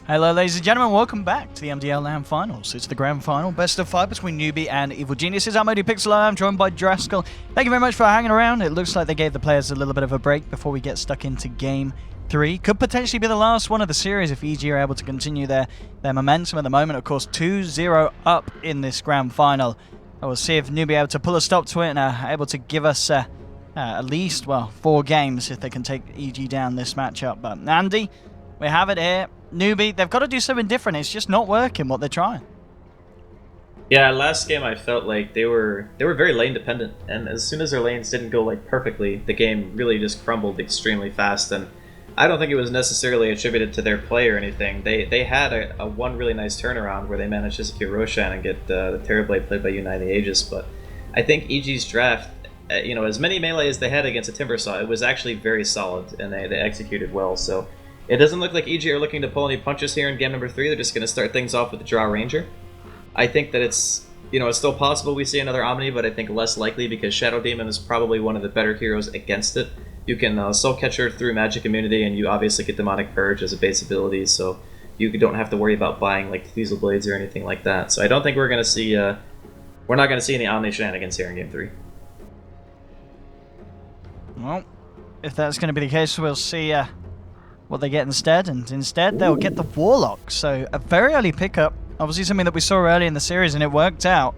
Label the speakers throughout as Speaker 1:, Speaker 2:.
Speaker 1: Hello ladies and gentlemen, welcome back to the MDL LAN Finals. It's the grand final, best of 5 between Newbee and Evil Geniuses. I'm ODPixel, I'm joined by Draskyl. Thank you very much for hanging around. It looks like they gave the players a little bit of a break before we get stuck into Game 3. Could potentially be the last one of the series if EG are able to continue their momentum at the moment. Of course, 2-0 up in this grand final. We'll see if Newbee are able to pull a stop to it and are able to give us at least, well, 4 games if they can take EG down this matchup. But Andy, we have it here. Newbee, they've got to do something different. It's just not working what they're trying.
Speaker 2: Yeah, last game I felt like they were very lane dependent, and as soon as their lanes didn't go like perfectly, the game really just crumbled extremely fast. And I don't think it was necessarily attributed to their play or anything. They had a one really nice turnaround where they managed to secure Roshan and get the Terrorblade played by Unite the Aegis. But I think EG's draft, as many melee as they had against a Timbersaw, it was actually very solid, and they executed well. So it doesn't look like EG are looking to pull any punches here in game number 3. They're just going to start things off with the Draw Ranger. I think that it's still possible we see another Omni, but I think less likely because Shadow Demon is probably one of the better heroes against it. You can Soul Catcher through Magic Immunity, and you obviously get Demonic Purge as a base ability, so you don't have to worry about buying like Diffusal Blades or anything like that. So I don't think we're going to see we're not going to see any Omni shenanigans here in game 3.
Speaker 1: Well, if that's going to be the case, we'll see what they get instead, and instead they'll get the Warlock. So a very early pickup, obviously something that we saw early in the series, and it worked out.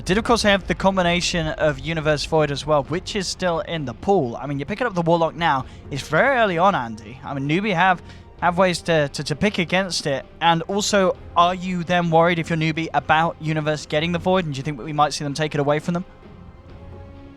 Speaker 1: Did of course have the combination of Universe Void as well, which is still in the pool. I mean, you're picking up the Warlock now. It's very early on, Andy. I mean, Newbee have ways to pick against it. And also, are you then worried if you're Newbee about Universe getting the Void, and do you think that we might see them take it away from them?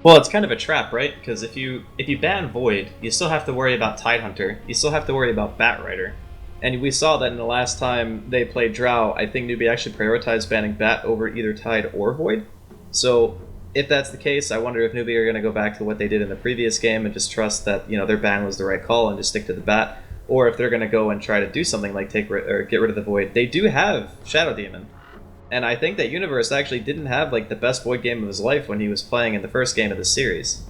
Speaker 2: Well, it's kind of a trap, right? Because if you ban Void, you still have to worry about Tidehunter. You still have to worry about Batrider. And we saw that in the last time they played Drow, I think Newbee actually prioritized banning Bat over either Tide or Void. So if that's the case, I wonder if Newbee are going to go back to what they did in the previous game and just trust that their ban was the right call and just stick to the Bat, or if they're going to go and try to do something like get rid of the Void. They do have Shadow Demon. And I think that Universe actually didn't have like the best Void game of his life when he was playing in the first game of the series.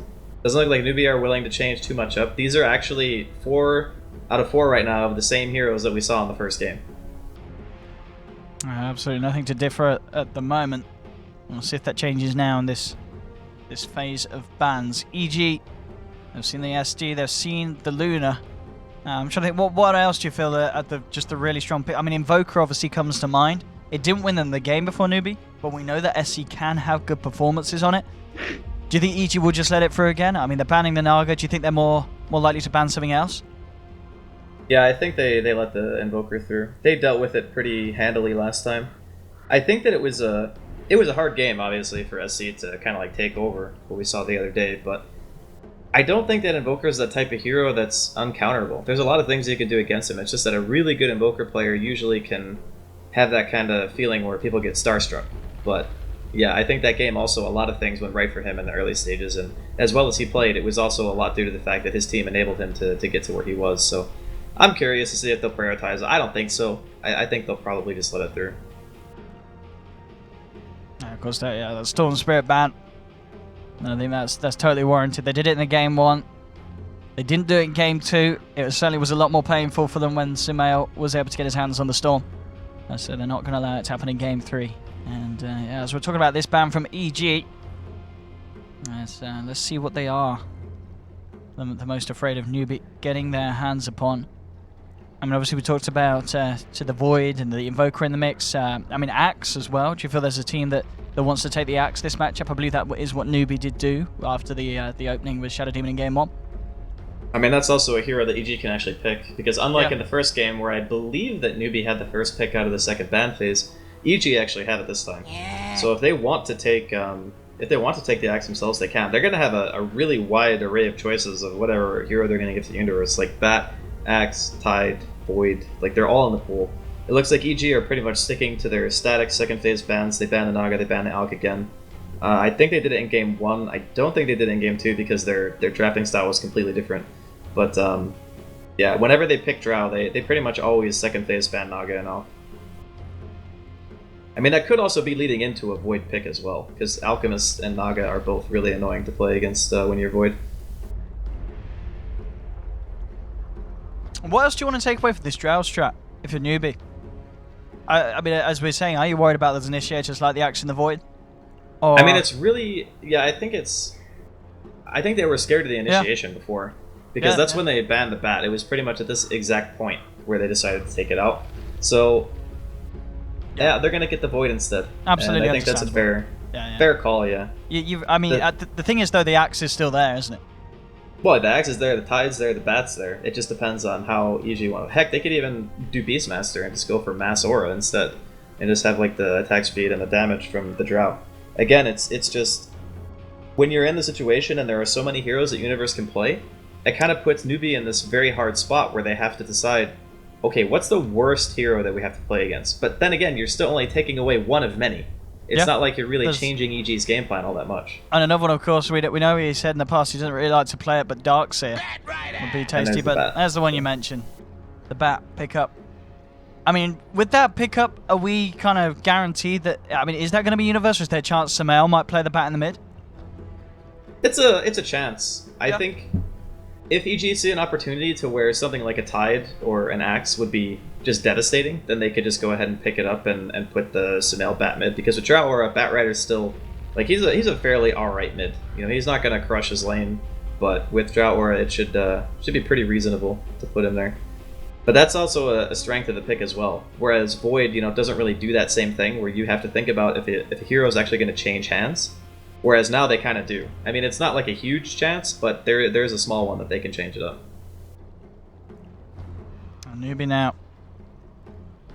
Speaker 2: Doesn't look like Newbee are willing to change too much up. These are actually 4 out of 4 right now of the same heroes that we saw in the first game.
Speaker 1: Absolutely nothing to differ at the moment. We'll see if that changes now in this phase of bans. EG, they've seen the SD, they've seen the Luna. I'm trying to think, what else do you feel at just the really strong pick? I mean, Invoker obviously comes to mind. It didn't win them the game before Newbee, but we know that SC can have good performances on it. Do you think EG will just let it through again? I mean, they're banning the Naga. Do you think they're more likely to ban something else?
Speaker 2: Yeah, I think they let the Invoker through. They dealt with it pretty handily last time. I think that it was a hard game, obviously, for SC to kind of like take over what we saw the other day, but I don't think that Invoker is the type of hero that's uncounterable. There's a lot of things you can do against him. It's just that a really good Invoker player usually can have that kind of feeling where people get starstruck. But yeah, I think that game also, a lot of things went right for him in the early stages, and as well as he played, it was also a lot due to the fact that his team enabled him to get to where he was. So I'm curious to see if they'll prioritize. I don't think so. I think they'll probably just let it through.
Speaker 1: Of course, that Storm Spirit ban. And I think that's totally warranted. They did it in the game 1. They didn't do it in game 2. It certainly was a lot more painful for them when Sumail was able to get his hands on the Storm. So they're not going to allow it to happen in game 3. And as we're talking about this ban from EG, let's see what they are the most afraid of Newbee getting their hands upon. I mean, obviously we talked about to the Void and the Invoker in the mix. I mean, Axe as well. Do you feel there's a team that wants to take the Axe this matchup? I believe that is what Newbee did do after the opening with Shadow Demon in game 1.
Speaker 2: I mean, that's also a hero that EG can actually pick, because unlike in the first game, where I believe that Newbee had the first pick out of the second ban phase, EG actually had it this time. Yeah. So if they want to take the Axe themselves, they can. They're going to have a really wide array of choices of whatever hero they're going to give to the Universe, like Bat, Axe, Tide, Void. Like, they're all in the pool. It looks like EG are pretty much sticking to their static second phase bans. They ban the Naga, they ban the Alk again. I think they did it in game 1. I don't think they did it in game 2 because their drafting style was completely different. But yeah, whenever they pick Drow, they pretty much always second phase ban Naga and Alk. I mean, that could also be leading into a Void pick as well, because Alchemist and Naga are both really annoying to play against when you're Void.
Speaker 1: What else do you want to take away from this Drow strat? if you're Newbee? I mean, as we are saying, are you worried about those initiators like the Axe in the Void? Or...
Speaker 2: I mean, it's really... Yeah, I think they were scared of the initiation before. Because that's when they banned the bat. It was pretty much at this exact point where they decided to take it out. So, yeah, they're going to get the Void instead.
Speaker 1: Absolutely.
Speaker 2: And I think that's a fair call, yeah.
Speaker 1: I mean, the thing is, though, the Axe is still there, isn't it?
Speaker 2: Well, the Axe is there, the Tide's there, the Bat's there. It just depends on how easy you want. Heck, they could even do Beastmaster and just go for Mass Aura instead. And just have, like, the attack speed and the damage from the Drought. Again, it's just... When you're in the situation and there are so many heroes that Universe can play, it kind of puts Newbee in this very hard spot where they have to decide, okay, what's the worst hero that we have to play against? But then again, you're still only taking away one of many. It's not like you're really changing EG's game plan all that much. And
Speaker 1: another one, of course, we know he said in the past he doesn't really like to play it, but Darkseer would be tasty. But there's the one you mentioned, the Bat pickup. I mean, with that pickup, are we kind of guaranteed that... I mean, is that going to be Universe, or is there a chance Sumail might play the Bat in the mid?
Speaker 2: It's a chance. I think... If EG see an opportunity to where something like a Tide or an Axe would be just devastating, then they could just go ahead and pick it up and put the Sumail Bat mid. Because with Drought Aura, Bat Rider's still... Like, he's a fairly alright mid. You know, he's not going to crush his lane, but with Drought Aura, it should be pretty reasonable to put him there. But that's also a strength of the pick as well. Whereas Void, you know, doesn't really do that same thing, where you have to think about if a hero is actually going to change hands. Whereas now they kind of do. I mean, it's not like a huge chance, but there's a small one that they can change it up.
Speaker 1: Newbee now.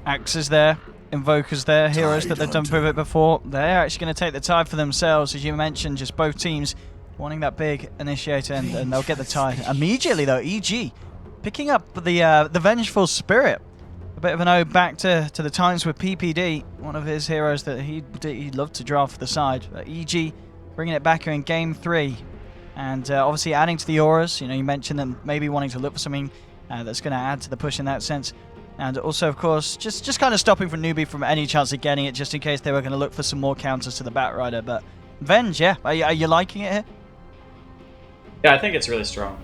Speaker 1: Axes there, Invokers there, heroes that they've done with it before. They're actually going to take the Tide for themselves, as you mentioned, just both teams wanting that big initiator, and they'll get the Tide. Immediately though, EG picking up the Vengeful Spirit. A bit of an ode back to the times with PPD, one of his heroes that he'd love to draw for the side. But EG bringing it back here in Game 3. And obviously adding to the auras. You know, you mentioned them maybe wanting to look for something that's going to add to the push in that sense. And also, of course, just kind of stopping for Newbee from any chance of getting it, just in case they were going to look for some more counters to the Bat Rider. But Venge, yeah, are you liking it here?
Speaker 2: Yeah, I think it's really strong.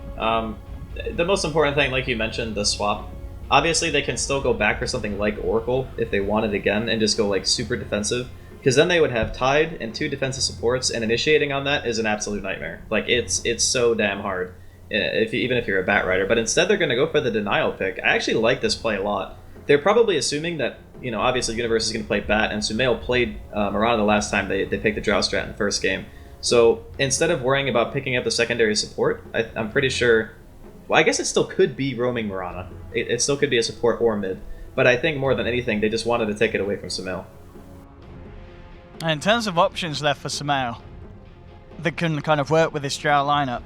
Speaker 2: The most important thing, like you mentioned, the swap. Obviously, they can still go back for something like Oracle if they wanted again and just go like super defensive. Because then they would have Tide and 2 defensive supports, and initiating on that is an absolute nightmare. Like, it's so damn hard, even if you're a Bat Rider. But instead, they're going to go for the Denial pick. I actually like this play a lot. They're probably assuming that, you know, obviously Universe is going to play Bat, and Sumail played Mirana the last time they picked the Drought strat in the first game. So instead of worrying about picking up the secondary support, I'm pretty sure... Well, I guess it still could be roaming Mirana. It still could be a support or mid. But I think more than anything, they just wanted to take it away from Sumail.
Speaker 1: And in terms of options left for Sumail that can kind of work with this Drought lineup,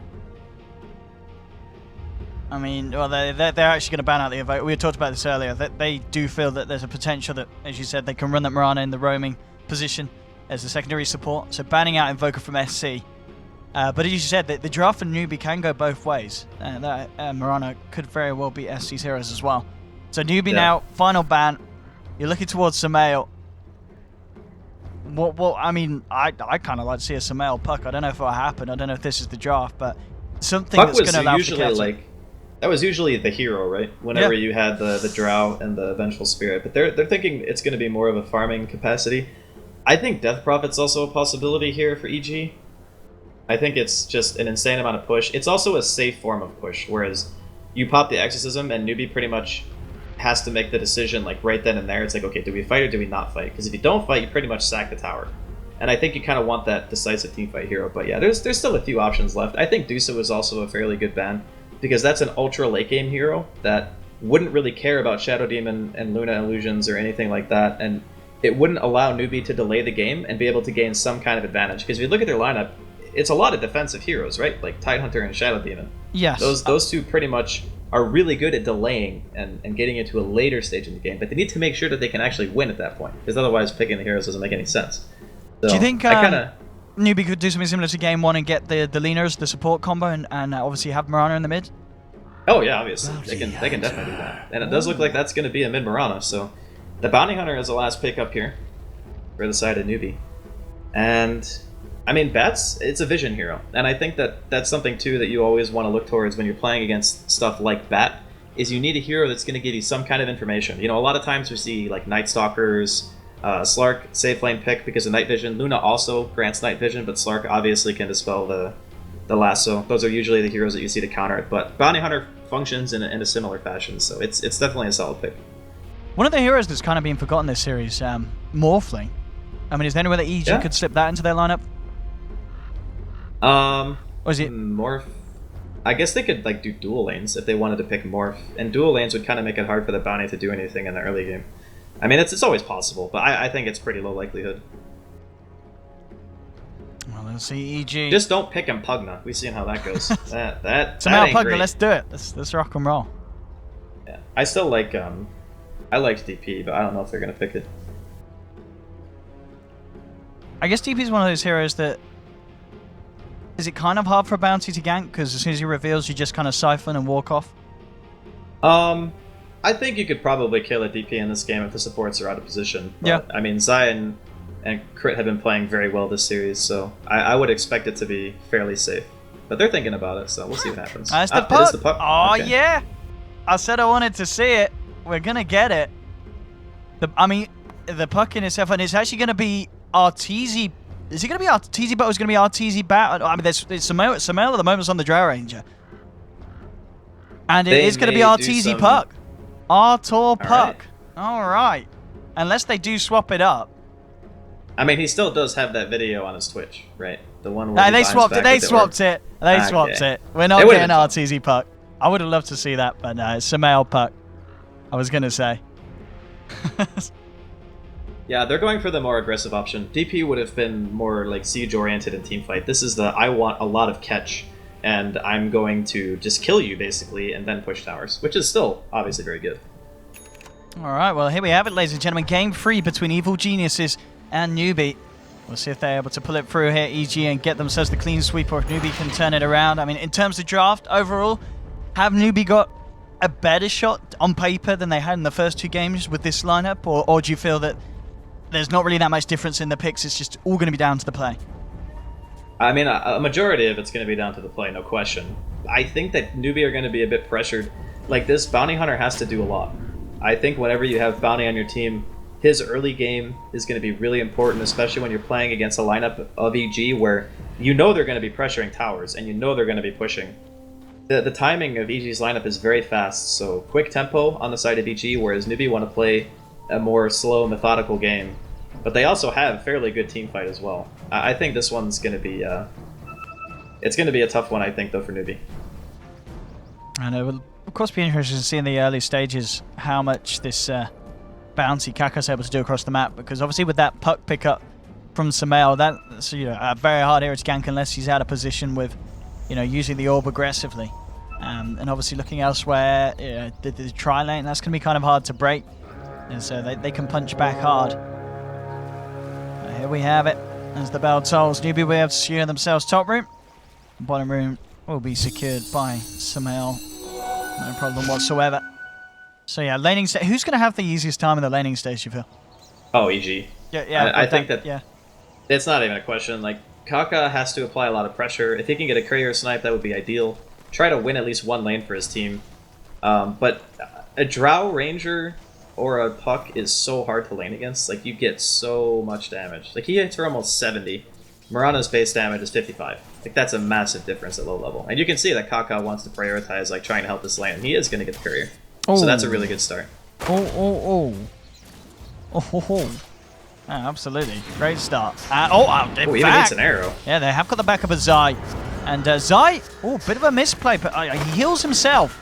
Speaker 1: I mean, well, they're actually going to ban out the Invoker. We had talked about this earlier, that they do feel that there's a potential that, as you said, they can run that Mirana in the roaming position as a secondary support. So banning out Invoker from SC. But as you said, the draft for Newbee can go both ways. Mirana could very well be SC's heroes as well. So Newbee now, final ban. You're looking towards Sumail. Well, I mean, I kind of like to see a Sumail Puck. I don't know if it'll happen. I don't know if this is the draft, but something
Speaker 2: Puck
Speaker 1: that's going to allow for
Speaker 2: that was usually the hero, right? Whenever you had the Drought and the Vengeful Spirit. But they're thinking it's going to be more of a farming capacity. I think Death Prophet's also a possibility here for EG. I think it's just an insane amount of push. It's also a safe form of push, whereas you pop the Exorcism and Newbee pretty much has to make the decision like right then and there. It's like, okay, do we fight or do we not fight? Because if you don't fight, you pretty much sack the tower. And I think you kind of want that decisive teamfight hero. But yeah, there's still a few options left. I think Dusa was also a fairly good ban, because that's an ultra late game hero that wouldn't really care about Shadow Demon and Luna Illusions or anything like that, and it wouldn't allow Newbee to delay the game and be able to gain some kind of advantage. Because if you look at their lineup, it's a lot of defensive heroes, right? Like Tidehunter and Shadow Demon.
Speaker 1: Yes.
Speaker 2: Those two pretty much are really good at delaying and getting into a later stage in the game, but they need to make sure that they can actually win at that point, because otherwise picking the heroes doesn't make any sense. So,
Speaker 1: do you think Newbee could do something similar to Game 1 and get the Leaners, the support combo, and obviously have Mirana in the mid?
Speaker 2: Oh yeah, obviously. They can definitely do that. And it does look like that's going to be a mid Mirana, so the Bounty Hunter is the last pick up here for the side of Newbee. And I mean, it's a vision hero, and I think that that's something too that you always want to look towards when you're playing against stuff like Bat, is you need a hero that's going to give you some kind of information. You know, a lot of times we see like Night Stalkers, Slark safe lane pick because of night vision. Luna also grants night vision, but Slark obviously can dispel the lasso. Those are usually the heroes that you see to counter it. But Bounty Hunter functions in a similar fashion, so it's definitely a solid pick.
Speaker 1: One of the heroes that's kind of been forgotten this series, Morphling. I mean, is there any way that EG could slip that into their lineup?
Speaker 2: Or
Speaker 1: is it
Speaker 2: Morph? I guess they could like do dual lanes if they wanted to pick Morph, and dual lanes would kind of make it hard for the Bounty to do anything in the early game. I mean, it's always possible, but I think it's pretty low likelihood.
Speaker 1: Well, let's see EG.
Speaker 2: Just don't pick Impugna. We've seen how that goes. that
Speaker 1: Somehow
Speaker 2: ain't
Speaker 1: Pugna,
Speaker 2: great.
Speaker 1: let's do it. Let's rock and roll.
Speaker 2: Yeah, I still like I liked DP, but I don't know if they're gonna pick it.
Speaker 1: I guess DP is one of those heroes that is it kind of hard for a Bounty to gank because as soon as he reveals, you just kind of siphon and walk off.
Speaker 2: I think you could probably kill a DP in this game if the supports are out of position. But,
Speaker 1: Yeah.
Speaker 2: I mean, Zion and Crit have been playing very well this series, so I would expect it to be fairly safe. But they're thinking about it, so we'll see what happens.
Speaker 1: That's the
Speaker 2: It
Speaker 1: puck.
Speaker 2: is the puck.
Speaker 1: Oh,
Speaker 2: Okay.
Speaker 1: yeah. I said I wanted to see it. We're going to get it. The puck in itself, and it's actually going to be Arteezy. Is it going to be Arteezy Bat or is it going to be Arteezy Bat? I mean, there's Samel at the moment on the Drow Ranger. And it is going to be Arteezy Puck. Artor Puck. All right. Unless they do swap it up.
Speaker 2: I mean, he still does have that video on his Twitch, right? The one where
Speaker 1: They swapped it. They swapped it. We're not getting Arteezy Puck. I would have loved to see that, but no, it's Samel Puck. I was going to say.
Speaker 2: Yeah, they're going for the more aggressive option. DP would have been more like siege-oriented in teamfight. This is the I want a lot of catch, and I'm going to just kill you, basically, and then push towers, which is still obviously very good.
Speaker 1: All right, well, here we have it, ladies and gentlemen. Game 3 between Evil Geniuses and Newbee. We'll see if they're able to pull it through here, EG, and get themselves the clean sweep, or if Newbee can turn it around. I mean, in terms of draft, overall, have Newbee got a better shot on paper than they had in the first 2 games with this lineup, or do you feel that there's not really that much difference in the picks, it's just all going to be down to the play?
Speaker 2: I mean, a majority of it's going to be down to the play, no question. I think that Newbee are going to be a bit pressured. Like, this Bounty Hunter has to do a lot. I think whenever you have Bounty on your team, his early game is going to be really important, especially when you're playing against a lineup of EG where you know they're going to be pressuring towers, and you know they're going to be pushing. The timing of EG's lineup is very fast, so quick tempo on the side of EG, whereas Newbee want to play a more slow, methodical game. But they also have fairly good team fight as well. I think this one's going to be it's going to be a tough one, I think, though, for Newbee.
Speaker 1: And it will, of course, be interesting to see in the early stages how much this bounty Kaka's able to do across the map, because obviously with that puck pickup from Samel, that's a very hard area to gank unless he's out of position with, using the orb aggressively. And obviously looking elsewhere, the tri-lane, that's going to be kind of hard to break. And so they can punch back hard. Here we have it. As the bell tolls, Newbee will have to secure themselves top room. Bottom room will be secured by Samel. No problem whatsoever. So yeah, laning stage. Who's going to have the easiest time in the laning stage, you feel?
Speaker 2: Oh, EG.
Speaker 1: Yeah.
Speaker 2: I think that
Speaker 1: yeah.
Speaker 2: It's not even a question. Like, Kaka has to apply a lot of pressure. If he can get a courier snipe, that would be ideal. Try to win at least one lane for his team. But a Drow Ranger or a Puck is so hard to lane against. Like, you get so much damage. Like, he hits for almost 70. Murana's base damage is 55. Like, that's a massive difference at low level. And you can see that Kaka wants to prioritize, like, trying to help this lane. He is going to get the courier.
Speaker 1: Oh.
Speaker 2: So that's a really good start.
Speaker 1: Oh, absolutely. Great start.
Speaker 2: He even hits an arrow.
Speaker 1: Yeah, they have got the backup of Zai. And Zai, bit of a misplay, but he heals himself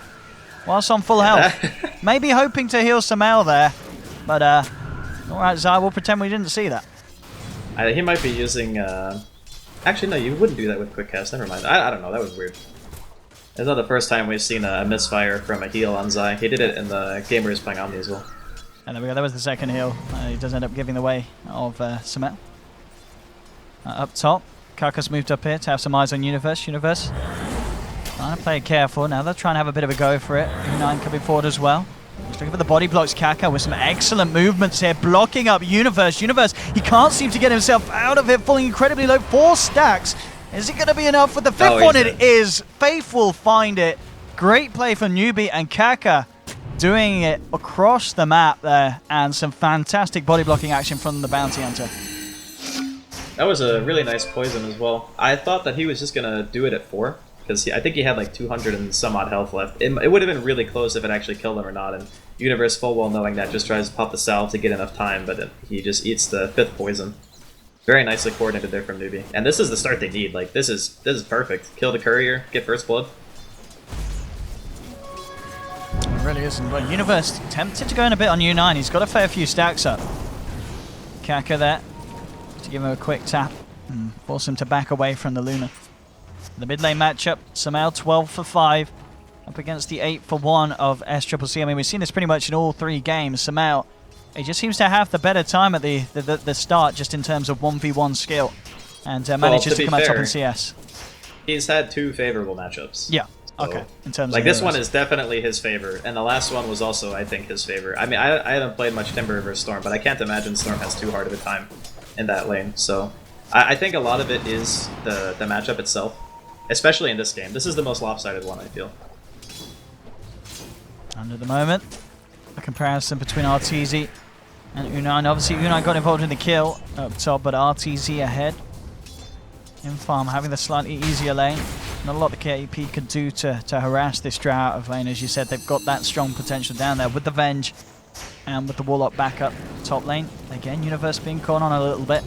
Speaker 1: whilst on full health. Maybe hoping to heal Samel there. But, alright, Zai, we'll pretend we didn't see that.
Speaker 2: He might be using... Actually, no, you wouldn't do that with quick cast. Never mind. I don't know, that was weird. It's not the first time we've seen a misfire from a heal on Zai. He did it in the game where he was playing Omni as well.
Speaker 1: And there we go, that was the second heal. He does end up giving the way of Samel. Up top, Kaka's moved up here to have some eyes on Universe. Universe trying to play it careful. Now they're trying to have a bit of a go for it. U9 coming forward as well. Just looking for the body blocks, Kaka with some excellent movements here, blocking up Universe. Universe, he can't seem to get himself out of it, falling incredibly low. 4 stacks. Is it going to be enough with the 5th one? It is. Faith will find it. great play from Newbee and Kaka doing it across the map there, and some fantastic body blocking action from the Bounty Hunter.
Speaker 2: That was a really nice poison as well. I thought that he was just gonna do it at 4, because I think he had like 200 and some odd health left. It would have been really close if it actually killed him or not, and Universe full well knowing that just tries to pop the salve to get enough time, but he just eats the 5th poison. Very nicely coordinated there from Newbee. And this is the start they need. Like, this is perfect. Kill the courier, get first blood.
Speaker 1: It really isn't. But Universe tempted to go in a bit on U9. He's got a fair few stacks up. Kaka there to give him a quick tap and force him to back away from the Luna. The mid lane matchup, Sumail 12 for 5 up against the 8 for 1 of SCCC. I mean, we've seen this pretty much in all 3 games. Sumail, he just seems to have the better time at the start, just in terms of 1v1 skill, and manages to come out top in CS.
Speaker 2: He's had 2 favorable matchups.
Speaker 1: Yeah.
Speaker 2: So,
Speaker 1: okay. In terms
Speaker 2: like
Speaker 1: of
Speaker 2: this one is definitely his favor, and the last one was also, I think, his favor. I mean, I haven't played much Timber versus Storm, but I can't imagine Storm has too hard of a time in that lane. So I think a lot of it is the matchup itself, especially in this game. This is the most lopsided one, I feel.
Speaker 1: Under the moment, a comparison between RTZ and U9. Obviously, U9 got involved in the kill up top, but RTZ ahead. In farm, having the slightly easier lane. Not a lot the KP could do to harass this Drow out of lane. As you said, they've got that strong potential down there with the Venge and with the Warlock backup top lane. Again, Universe being caught on a little bit.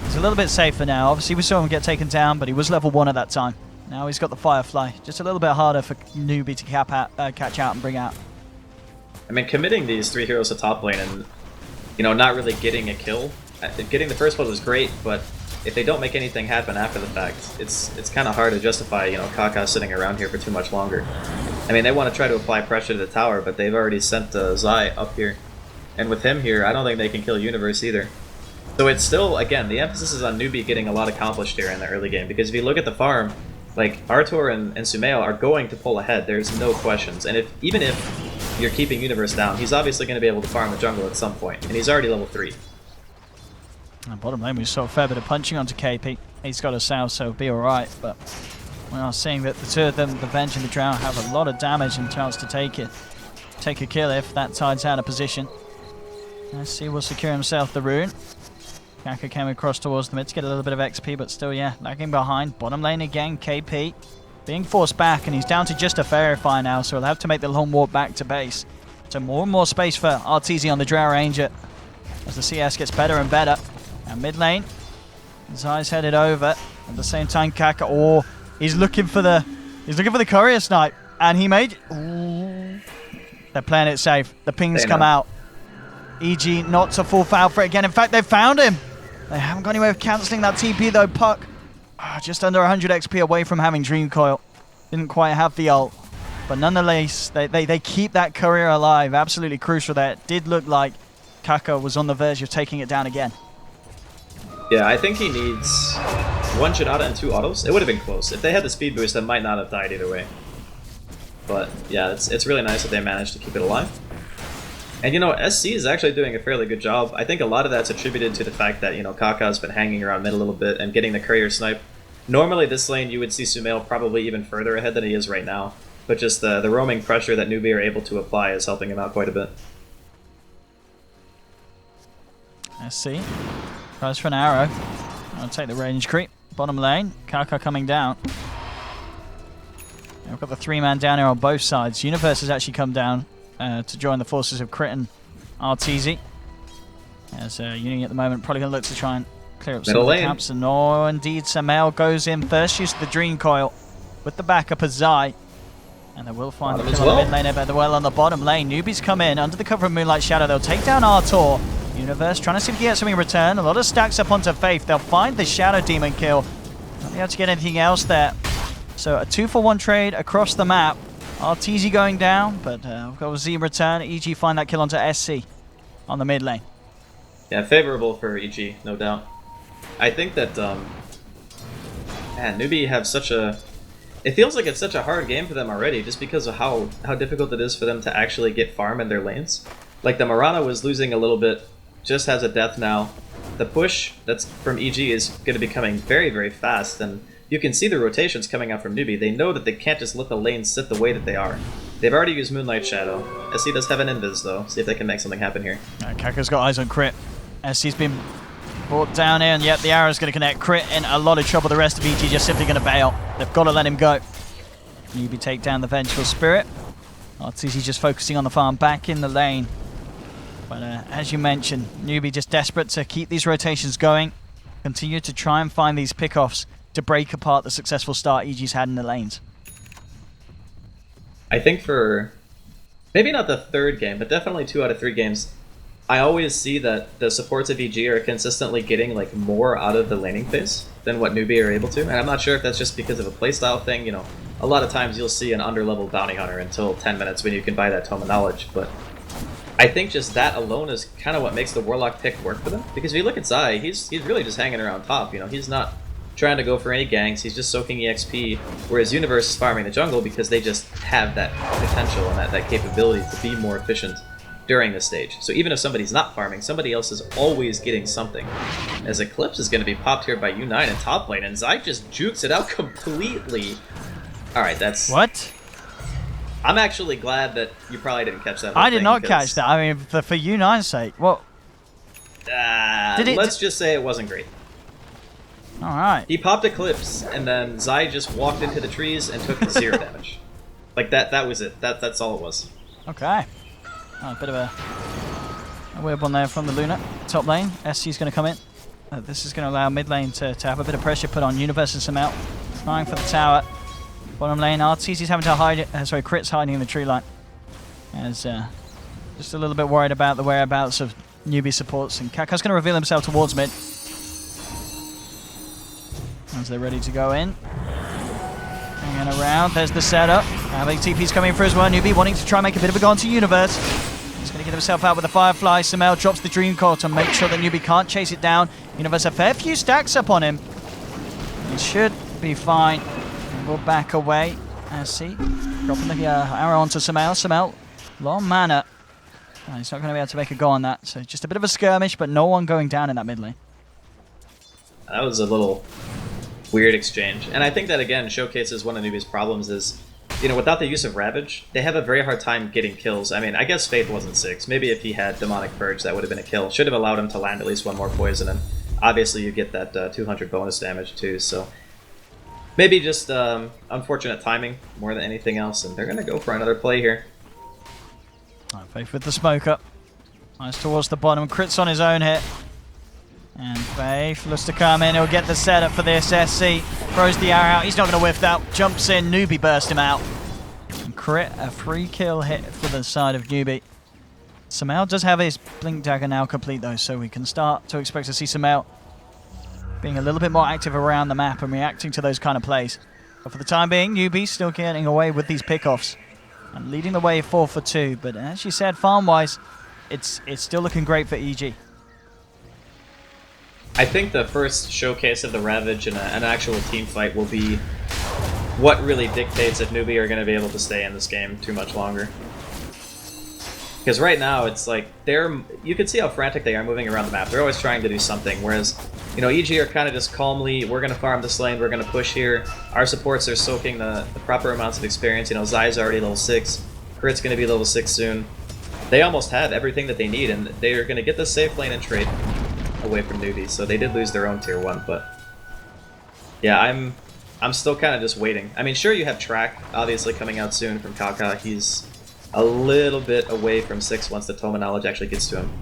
Speaker 1: He's a little bit safer now. Obviously, we saw him get taken down, but he was level 1 at that time. Now he's got the Firefly. Just a little bit harder for Newbee to catch out and bring out.
Speaker 2: I mean, committing these 3 heroes to top lane and, you know, not really getting a kill. Getting the first one was great, but if they don't make anything happen after the fact, it's kind of hard to justify, you know, Kaka sitting around here for too much longer. I mean, they want to try to apply pressure to the tower, but they've already sent Zai up here. And with him here, I don't think they can kill Universe either. So it's still, again, the emphasis is on Newbee getting a lot accomplished here in the early game, because if you look at the farm, like, Artur and Sumail are going to pull ahead, there's no questions. And even if you're keeping Universe down, he's obviously going to be able to farm the jungle at some point, and he's already level 3.
Speaker 1: And bottom lane, we saw a fair bit of punching onto KP. He's got a salve, so be alright, but we are seeing that the 2 of them, the Venge and the Drow, have a lot of damage and chance to take a kill if that tide's out of position. Let's see, will secure himself the rune. Kaka came across towards the mid to get a little bit of XP, but still, yeah, lagging behind. Bottom lane again, KP being forced back, and he's down to just a Verify now, so he'll have to make the long walk back to base. So more and more space for RTZ on the Drow Ranger as the CS gets better and better. And mid lane, Zai's headed over. At the same time, Kaka, he's looking for the courier snipe, and he made. Ooh. They're playing it safe. The pings come out. EG not to fall foul for it again. In fact, they've found him. They haven't got any way of cancelling that TP though. Puck, just under 100 XP away from having Dream Coil. Didn't quite have the ult, but nonetheless, they keep that courier alive. Absolutely crucial there. It did look like Kaka was on the verge of taking it down again.
Speaker 2: Yeah, I think he needs 1 Shinada and 2 autos. It would have been close. If they had the speed boost, that might not have died either way. But yeah, it's really nice that they managed to keep it alive. And you know, SC is actually doing a fairly good job. I think a lot of that's attributed to the fact that, you know, Kaka's been hanging around mid a little bit and getting the courier snipe. Normally this lane you would see Sumail probably even further ahead than he is right now. But just the roaming pressure that Newbee are able to apply is helping him out quite a bit.
Speaker 1: SC tries for an arrow. I'll take the range creep. Bottom lane, Kaka coming down. We've got the 3-man down here on both sides. Universe has actually come down to join the forces of Crit and RTZ. As Uni at the moment probably going to look to try and clear up some of the camps. And indeed, Sumail goes in first, uses the Dream Coil with the backup of Zai. And they will find the kill on the mid lane, but well on the bottom lane. Newbee's come in under the cover of Moonlight Shadow. They'll take down Artur. Universe trying to see if he can get something in return. A lot of stacks up onto Faith. They'll find the Shadow Demon kill. Not be able to get anything else there. So a 2-for-1 trade across the map. RTZ going down, but we've got a Z return. EG find that kill onto SC on the mid lane.
Speaker 2: Yeah, favorable for EG, no doubt. I think that, Newbee have such a... It feels like it's such a hard game for them already, just because of how difficult it is for them to actually get farm in their lanes. Like, the Mirana was losing a little bit, just has a death now. The push that's from EG is going to be coming very, very fast, and you can see the rotations coming out from Newbee. They know that they can't just let the lanes sit the way that they are. They've already used Moonlight Shadow. SC does have an invis though. See if they can make something happen here.
Speaker 1: Kaka's got eyes on Crit. SC's been brought down here, and yet the arrow's going to connect. Crit in a lot of trouble. The rest of EG just simply going to bail. They've got to let him go. Newbee take down the Vengeful Spirit. RTZ just focusing on the farm back in the lane. But as you mentioned, Newbee just desperate to keep these rotations going. Continue to try and find these pickoffs to break apart the successful start EG's had in the lanes.
Speaker 2: I think for maybe not the third game, but definitely 2 out of 3 games, I always see that the supports of EG are consistently getting like more out of the laning phase than what Newbee are able to. And I'm not sure if that's just because of a playstyle thing. You know, a lot of times you'll see an underleveled bounty hunter until 10 minutes when you can buy that Tome of Knowledge. But I think just that alone is kind of what makes the Warlock pick work for them. Because if you look at Zai, he's really just hanging around top. You know, he's not trying to go for any ganks, he's just soaking EXP, whereas Universe is farming the jungle because they just have that potential and that capability to be more efficient during this stage. So even if somebody's not farming, somebody else is always getting something. As Eclipse is going to be popped here by U9 in top lane, and Zai just jukes it out completely. Alright, that's...
Speaker 1: What?
Speaker 2: I'm actually glad that you probably didn't catch that.
Speaker 1: I did not catch that. I mean, for U9's sake. What?
Speaker 2: Let's just say it wasn't great.
Speaker 1: Alright.
Speaker 2: He popped Eclipse, and then Zai just walked into the trees and took 0 damage. Like, that was it. That's all it was.
Speaker 1: Okay. Oh, a bit of a weird one there from the Luna. Top lane, SC's going to come in. This is going to allow mid lane to have a bit of pressure put on. Universe and Samel trying for the tower. Bottom lane, RTZ's having to hide it. Sorry, Crit's hiding in the tree line. As just a little bit worried about the whereabouts of Newbee supports. And Kaka's going to reveal himself towards mid. As they're ready to go in. Hanging around, there's the setup. Big TP's coming through as well. Newbee wanting to try and make a bit of a go onto Universe. He's going to get himself out with the Firefly. Samel drops the Dream Core to make sure that Newbee can't chase it down. Universe a fair few stacks up on him. He should be fine. We'll back away. See, dropping the arrow onto Samel. Samel, long mana. He's not going to be able to make a go on that. So just a bit of a skirmish, but no one going down in that mid lane.
Speaker 2: That was a little weird exchange. And I think that, again, showcases one of Newbee's problems is, you know, without the use of Ravage, they have a very hard time getting kills. I mean, I guess Faith wasn't 6. Maybe if he had Demonic Purge, that would have been a kill. Should have allowed him to land at least 1 more poison, and obviously you get that 200 bonus damage too, so maybe just unfortunate timing more than anything else, and they're going to go for another play here.
Speaker 1: Faith with the smoke up. Nice towards the bottom. Crits on his own hit. And Faith looks to come in. He'll get the setup for this. SC throws the arrow out. He's not going to whiff that. Jumps in. Newbee burst him out. And Crit, a free kill hit for the side of Newbee. Samel does have his Blink Dagger now complete though, so we can start to expect to see Samel being a little bit more active around the map and reacting to those kind of plays. But for the time being, Newbee still getting away with these pickoffs and leading the way 4 for 2. But as you said, farm-wise, it's still looking great for EG.
Speaker 2: I think the first showcase of the Ravage in an actual team fight will be what really dictates if Newbee are going to be able to stay in this game too much longer. Because right now, it's like, you can see how frantic they are moving around the map. They're always trying to do something, whereas, you know, EG are kind of just calmly, we're going to farm this lane, we're going to push here. Our supports are soaking the proper amounts of experience. You know, Zai's already level 6, Crit's going to be level 6 soon. They almost have everything that they need, and they are going to get the safe lane and trade away from Newbee, so they did lose their own tier 1, but yeah, I'm still kind of just waiting. I mean, sure, you have Track, obviously, coming out soon from Kaka. He's a little bit away from 6 once the Tome of Knowledge actually gets to him.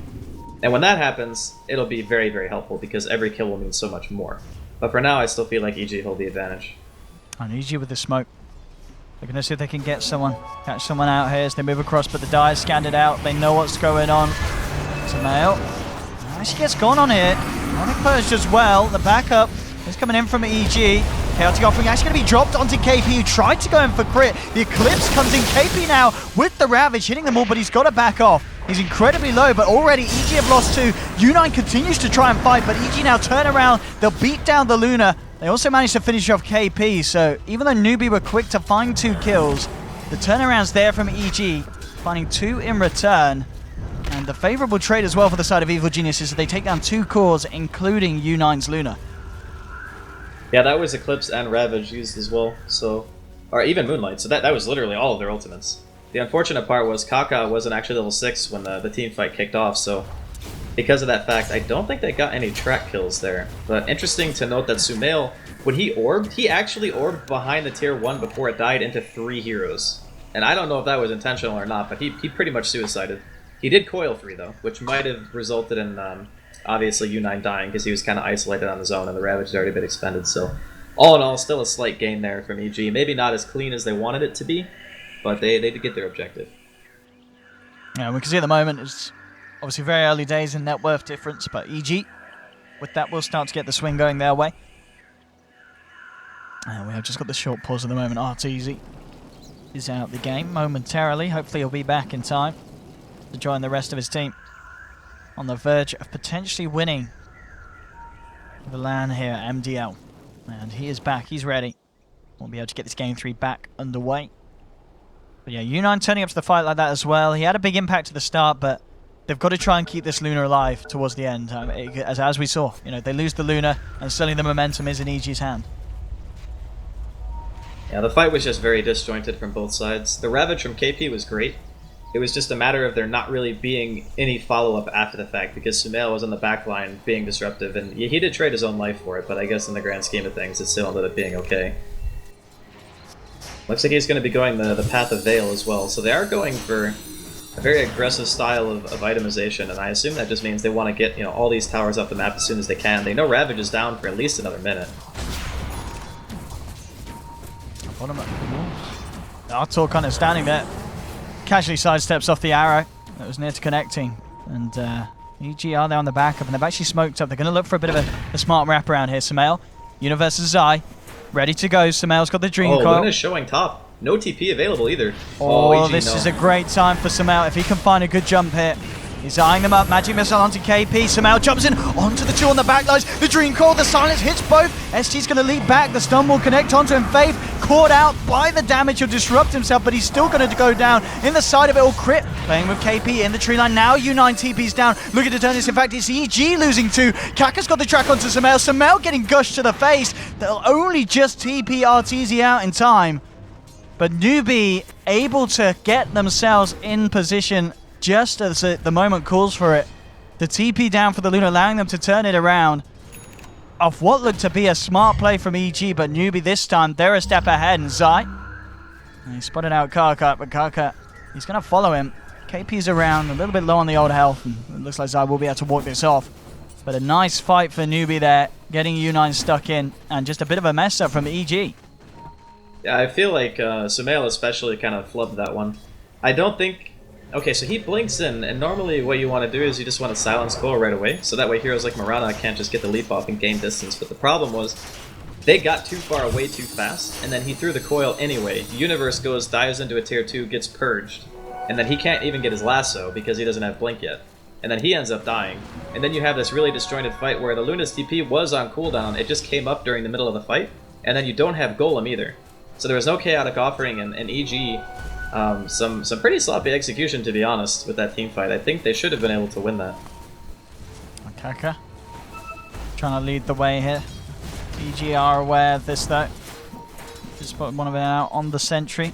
Speaker 2: And when that happens, it'll be very, very helpful because every kill will mean so much more. But for now, I still feel like EG hold the advantage.
Speaker 1: And EG with the smoke. They're going to see if they can get someone, catch someone out here as they move across, but the die is scanned it out. They know what's going on. Samel actually gets gone on here. Onyx Purge as well. The backup is coming in from EG. Chaotic Offering actually going to be dropped onto KP, who tried to go in for Crit. The Eclipse comes in. KP now with the Ravage, hitting them all, but he's got to back off. He's incredibly low, but already EG have lost 2. U9 continues to try and fight, but EG now turn around. They'll beat down the Luna. They also managed to finish off KP, so even though Newbee were quick to find 2 kills, the turnaround's there from EG, finding 2 in return. And the favorable trade as well for the side of Evil Genius is that they take down 2 cores, including U9's Luna.
Speaker 2: Yeah, that was Eclipse and Ravage used as well, so... Or even Moonlight, so that was literally all of their ultimates. The unfortunate part was Kaka wasn't actually level 6 when the team fight kicked off, so... Because of that fact, I don't think they got any track kills there. But interesting to note that Sumail, when he orbed, he actually orbed behind the tier 1 before it died into 3 heroes. And I don't know if that was intentional or not, but he pretty much suicided. He did coil free though, which might have resulted in obviously U9 dying because he was kind of isolated on his own and the Ravage had already been expended. So all in all, still a slight gain there from EG. Maybe not as clean as they wanted it to be, but they did get their objective.
Speaker 1: Yeah, we can see at the moment it's obviously very early days in net worth difference, but EG, with that, will start to get the swing going their way. And we have just got the short pause at the moment. RTZ is out the game momentarily. Hopefully he'll be back in time to join the rest of his team. On the verge of potentially winning the LAN here at MDL. And he is back, he's ready. We'll be able to get this game 3 back underway. But yeah, U9 turning up to the fight like that as well. He had a big impact at the start, but they've got to try and keep this Luna alive towards the end. As we saw, you know, they lose the Luna and suddenly the momentum is in EG's hand.
Speaker 2: Yeah, the fight was just very disjointed from both sides. The Ravage from KP was great. It was just a matter of there not really being any follow-up after the fact because Sumail was on the back line being disruptive, and he did trade his own life for it, but I guess in the grand scheme of things, it still ended up being okay. Looks like he's going to be going the path of Veil as well, so they are going for a very aggressive style of itemization, and I assume that just means they want to get, you know, all these towers off the map as soon as they can. They know Ravage is down for at least another minute.
Speaker 1: Artur kind of standing there, casually sidesteps off the arrow that was near to connecting, and EG are there on the backup, and they've actually smoked up. They're going to look for a bit of a smart wraparound here. Sumail, Universe Zai, ready to go. Sumail's got the Dream Coil.
Speaker 2: Luna's showing top. No TP available either.
Speaker 1: This is a great time for Sumail if he can find a good jump here. He's eyeing them up. Magic Missile onto KP. Sumail jumps in onto the two on the backlines. The Dream Coil, the silence hits both. ST's going to lead back. The stun will connect onto him. Faith caught out by the damage. He'll disrupt himself, but he's still going to go down. In the side of it all, Crit playing with KP in the tree line. Now U9 TP's down. Looking to turn this. In fact, it's EG losing two. Kaka's got the track onto Sumail. Sumail getting gushed to the face. They'll only just TP RTZ out in time. But Newbee able to get themselves in position just as the moment calls for it. The TP down for the Luna, allowing them to turn it around. Of what looked to be a smart play from EG, but Newbee this time, they're a step ahead. And Zai, he spotted out Karka, but Karka, he's going to follow him. KP's around, a little bit low on the old health, and it looks like Zai will be able to walk this off. But a nice fight for Newbee there, getting U9 stuck in, and just a bit of a mess up from EG.
Speaker 2: Yeah, I feel like Sumail especially kind of flubbed that one. I don't think... Okay, so he blinks in, and normally what you want to do is you just want to silence Coil right away, so that way heroes like Mirana can't just get the leap off and gain distance. But the problem was, they got too far away too fast, and then he threw the Coil anyway. Universe goes, dives into a tier 2, gets purged, and then he can't even get his lasso because he doesn't have blink yet. And then he ends up dying. And then you have this really disjointed fight where the Luna's TP was on cooldown, it just came up during the middle of the fight, and then you don't have Golem either. So there was no chaotic offering, and EG... some pretty sloppy execution, to be honest, with that team fight. I think they should have been able to win that.
Speaker 1: Kaka trying to lead the way here. EG are aware of this though. Just put one of them out on the sentry.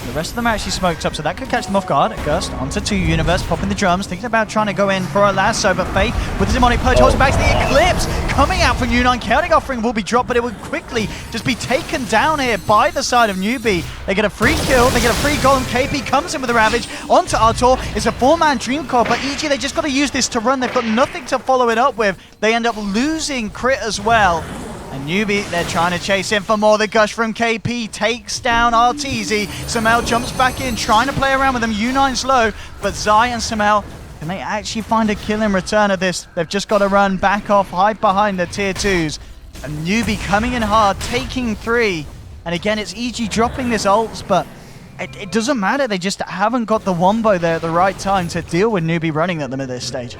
Speaker 1: The rest of them are actually smoked up, so that could catch them off guard. Gust onto 2 Universe, popping the drums, thinking about trying to go in for a lasso, but Faith with the demonic purge holds back to the Eclipse. Coming out from U9, chaotic offering will be dropped, but it will quickly just be taken down here by the side of Newbee. They get a free kill, they get a free golem. KP comes in with a Ravage onto Artur. It's a 4-man Dream Coil, but EG, they just got to use this to run. They've got nothing to follow it up with. They end up losing Crit as well. And Newbee, they're trying to chase in for more. The gush from KP takes down RTZ. Sumail jumps back in, trying to play around with them. U9's low, but Zai and Sumail, can they actually find a kill in return of this? They've just got to run back off, hide behind the tier 2s. And Newbee coming in hard, taking 3. And again, it's EG dropping this ults, but it doesn't matter. They just haven't got the wombo there at the right time to deal with Newbee running at them at this stage.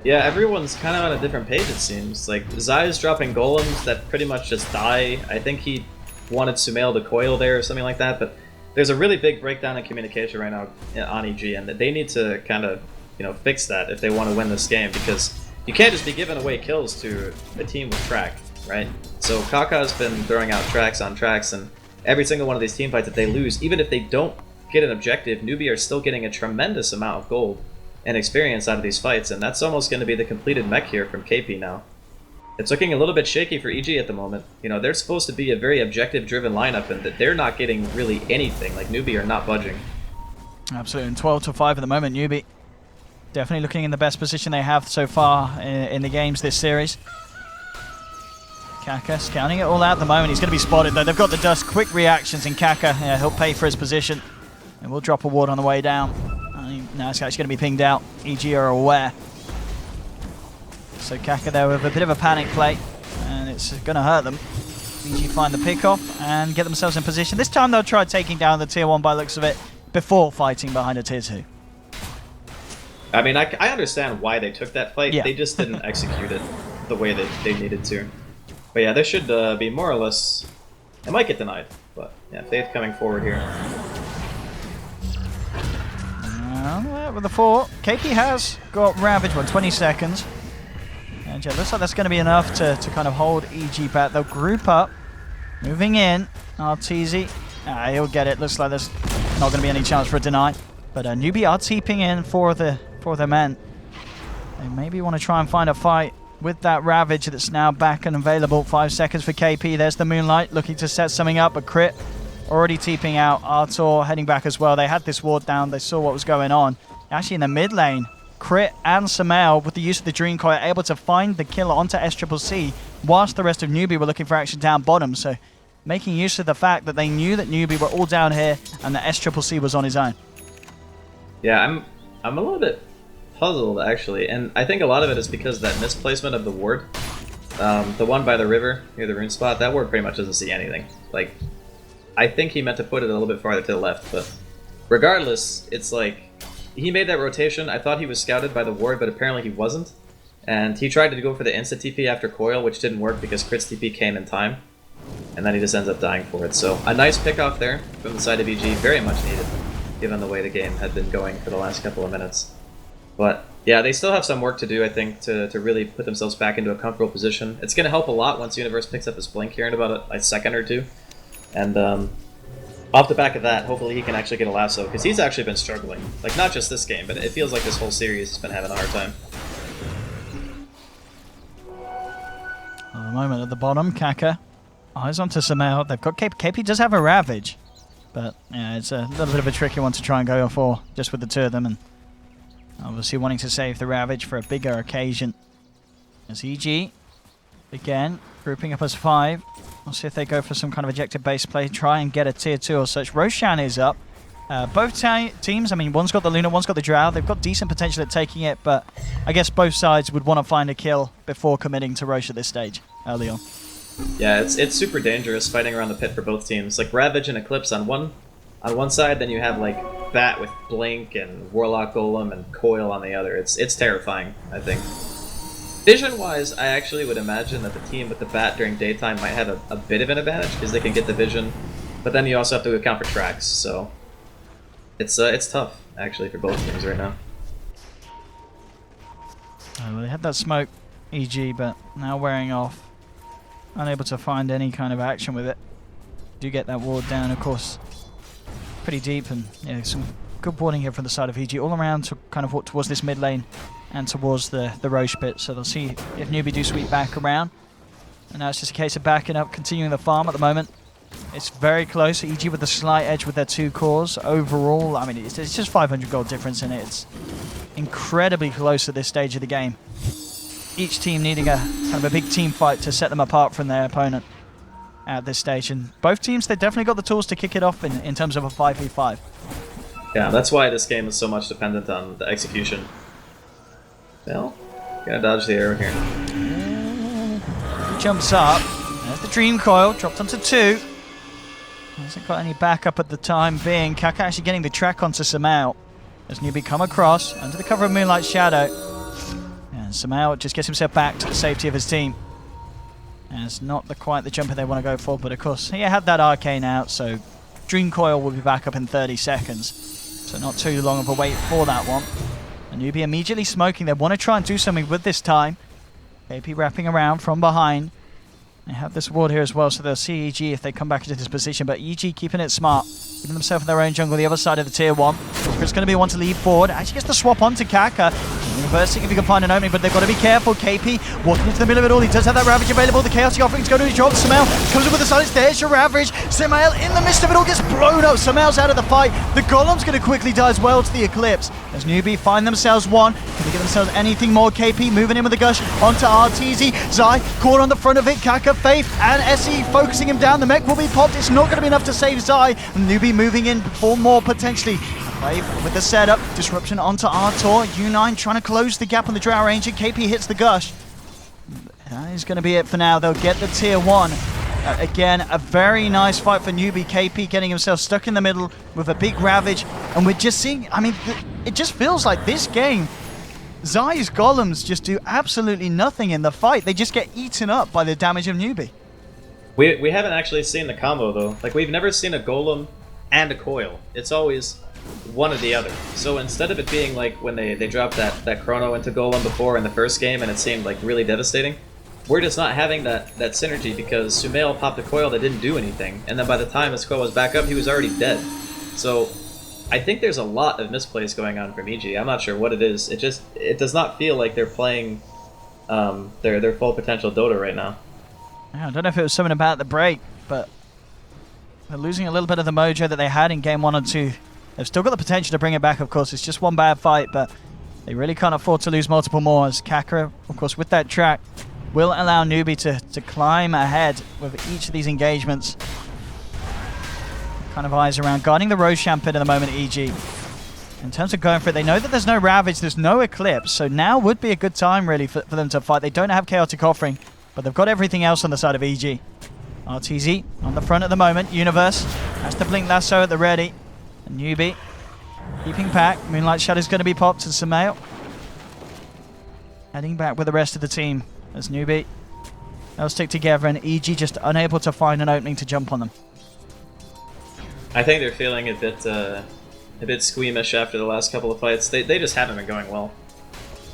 Speaker 2: Yeah, everyone's kind of on a different page, it seems. Like, Zai is dropping golems that pretty much just die. I think he wanted Sumail to coil there or something like that, but there's a really big breakdown in communication right now on EG, and they need to kind of, you know, fix that if they want to win this game, because you can't just be giving away kills to a team with track. right? So Kaka's been throwing out tracks on tracks, and every single one of these team fights that they lose, even if they don't get an objective, Newbee are still getting a tremendous amount of gold and experience out of these fights, and that's almost going to be the completed mech here from KP now. It's looking a little bit shaky for EG at the moment. You know, they're supposed to be a very objective-driven lineup, and that they're not getting really anything. Like, Newbee are not budging.
Speaker 1: Absolutely, and 12-5 at the moment, Newbee. Definitely looking in the best position they have so far in the games this series. Kaka scouting it all out at the moment. He's going to be spotted, though. They've got the dust. Quick reactions in Kaka. Yeah, he'll pay for his position. And we'll drop a ward on the way down. Now it's actually going to be pinged out. EG are aware. So Kaka there with a bit of a panic play, and it's going to hurt them. EG find the pick-off and get themselves in position. This time they'll try taking down the tier 1 by the looks of it before fighting behind a tier 2.
Speaker 2: I mean, I understand why they took that fight. Yeah. They just didn't execute it the way that they needed to. But yeah, there should be more or less... It might get denied, but yeah, Faith coming forward here.
Speaker 1: With the 4, KP has got Ravage, 20 seconds. And yeah, looks like that's going to be enough to kind of hold EG back. They'll group up, moving in. Arteezy, he'll get it. Looks like there's not going to be any chance for a deny. But Newbee are TPing in for the men. They maybe want to try and find a fight with that Ravage that's now back and available. 5 seconds for KP. There's the Moonlight looking to set something up. A crit already TPing out. Artor heading back as well. They had this ward down. They saw what was going on. Actually in the mid lane, Crit and Samael, with the use of the Dream Coil, able to find the kill onto SCCC, whilst the rest of Newbee were looking for action down bottom. So making use of the fact that they knew that Newbee were all down here and that SCCC was on his own.
Speaker 2: Yeah, I'm a little bit puzzled, actually, and I think a lot of it is because of that misplacement of the ward. The one by the river, near the rune spot, that ward pretty much doesn't see anything. Like, I think he meant to put it a little bit farther to the left, but regardless, it's like, he made that rotation. I thought he was scouted by the ward, but apparently he wasn't. And he tried to go for the insta-TP after Coil, which didn't work because Crit's TP came in time. And then he just ends up dying for it. So a nice pick-off there from the side of EG, very much needed, given the way the game had been going for the last couple of minutes. But yeah, they still have some work to do, I think, to really put themselves back into a comfortable position. It's going to help a lot once Universe picks up his blink here in about a second or two. And off the back of that, hopefully he can actually get a lasso, because he's actually been struggling. Like, not just this game, but it feels like this whole series has been having a hard time.
Speaker 1: At the moment at the bottom, Kaka. Eyes onto Samael. They've got KP. KP does have a Ravage, but yeah, it's a little bit of a tricky one to try and go for, just with the two of them, and obviously wanting to save the Ravage for a bigger occasion. As EG, again, grouping up as 5. We'll see if they go for some kind of objective-based play, try and get a tier 2 or such. Roshan is up. Both teams, I mean, one's got the Luna, one's got the Drow. They've got decent potential at taking it, but I guess both sides would want to find a kill before committing to Roche at this stage, early on.
Speaker 2: Yeah, it's super dangerous fighting around the pit for both teams. Like, Ravage and Eclipse on one side, then you have, like, Bat with Blink and Warlock Golem and Coil on the other. It's terrifying, I think. Vision-wise, I actually would imagine that the team with the Bat during daytime might have a bit of an advantage, because they can get the vision, but then you also have to account for tracks, so it's tough, actually, for both teams right now.
Speaker 1: Well, they had that smoke, EG, but now wearing off. Unable to find any kind of action with it. Do get that ward down, of course. Pretty deep, and yeah, some good warding here from the side of EG, all around to kind of walk towards this mid lane and towards the Roche pit, so they'll see if Newbee do sweep back around. And now it's just a case of backing up, continuing the farm at the moment. It's very close. EG with the slight edge with their 2 cores. Overall, I mean, it's just 500 gold difference in it. It's incredibly close at this stage of the game. Each team needing a kind of a big team fight to set them apart from their opponent at this stage. And both teams, they've definitely got the tools to kick it off in terms of a 5v5.
Speaker 2: Yeah, that's why this game is so much dependent on the execution. Well, gotta dodge the arrow here.
Speaker 1: He jumps up. There's the Dream Coil, dropped onto 2. Hasn't got any backup at the time being. Kaka actually getting the track onto Samael as Newbee come across under the cover of Moonlight Shadow. And Samael just gets himself back to the safety of his team. And it's not quite the jumper they want to go for, but of course he had that arcane out, so Dream Coil will be back up in 30 seconds. So not too long of a wait for that one. And Newbee immediately smoking. They want to try and do something with this time. KP wrapping around from behind. They have this ward here as well, so they'll see EG if they come back into this position, but EG keeping it smart, giving themselves in their own jungle, the other side of the tier 1. It's going to be one to lead forward. Actually gets the swap onto Kaka. Reversing if he can find an opening, but they've got to be careful. KP walking into the middle of it all. He does have that Ravage available. The Chaotic Offering's going to be dropped. Samael comes in with the silence. There's your Ravage. Samael in the midst of it all gets blown up. Samael's out of the fight. The Golem's going to quickly die as well to the Eclipse. As Newbee find themselves one. Can they get themselves anything more? KP moving in with the Gush onto RTZ. Zai caught on the front of it. Kaka, Faith, and SE focusing him down. The mech will be popped. It's not going to be enough to save Zai. And Newbee moving in for more potentially. Wave with the setup, disruption onto Artor. U9 trying to close the gap on the Drow Ranger. KP hits the Gush. That is going to be it for now. They'll get the tier 1. Again, a very nice fight for Newbee. KP getting himself stuck in the middle with a big Ravage. And we're just seeing, I mean, it just feels like this game, Zai's Golems just do absolutely nothing in the fight. They just get eaten up by the damage of Newbee.
Speaker 2: We haven't actually seen the combo though. Like, we've never seen a Golem and a Coil. It's always one or the other. So instead of it being like when they dropped that Chrono into Golem before in the first game and it seemed like really devastating, we're just not having that synergy because Sumail popped a Coil that didn't do anything, and then by the time his Coil was back up, he was already dead. So I think there's a lot of misplays going on from EG. I'm not sure what it is. It does not feel like they're playing their full potential Dota right now.
Speaker 1: Yeah, I don't know if it was something about the break, but they're losing a little bit of the mojo that they had in game 1 and 2. They've still got the potential to bring it back, of course. It's just one bad fight, but they really can't afford to lose multiple more, as Kaka, of course, with that track, will allow Newbee to climb ahead with each of these engagements. Kind of eyes around, guarding the Roshan pit at the moment, EG. In terms of going for it, they know that there's no Ravage, there's no Eclipse, so now would be a good time, really, for them to fight. They don't have Chaotic Offering, but they've got everything else on the side of EG. RTZ on the front at the moment. Universe has to blink Lasso at the ready. And Newbee keeping back. Moonlight Shadow's going to be popped, and Samael heading back with the rest of the team as Newbee, they'll stick together, and EG just unable to find an opening to jump on them.
Speaker 2: I think they're feeling a bit squeamish after the last couple of fights. They just haven't been going well.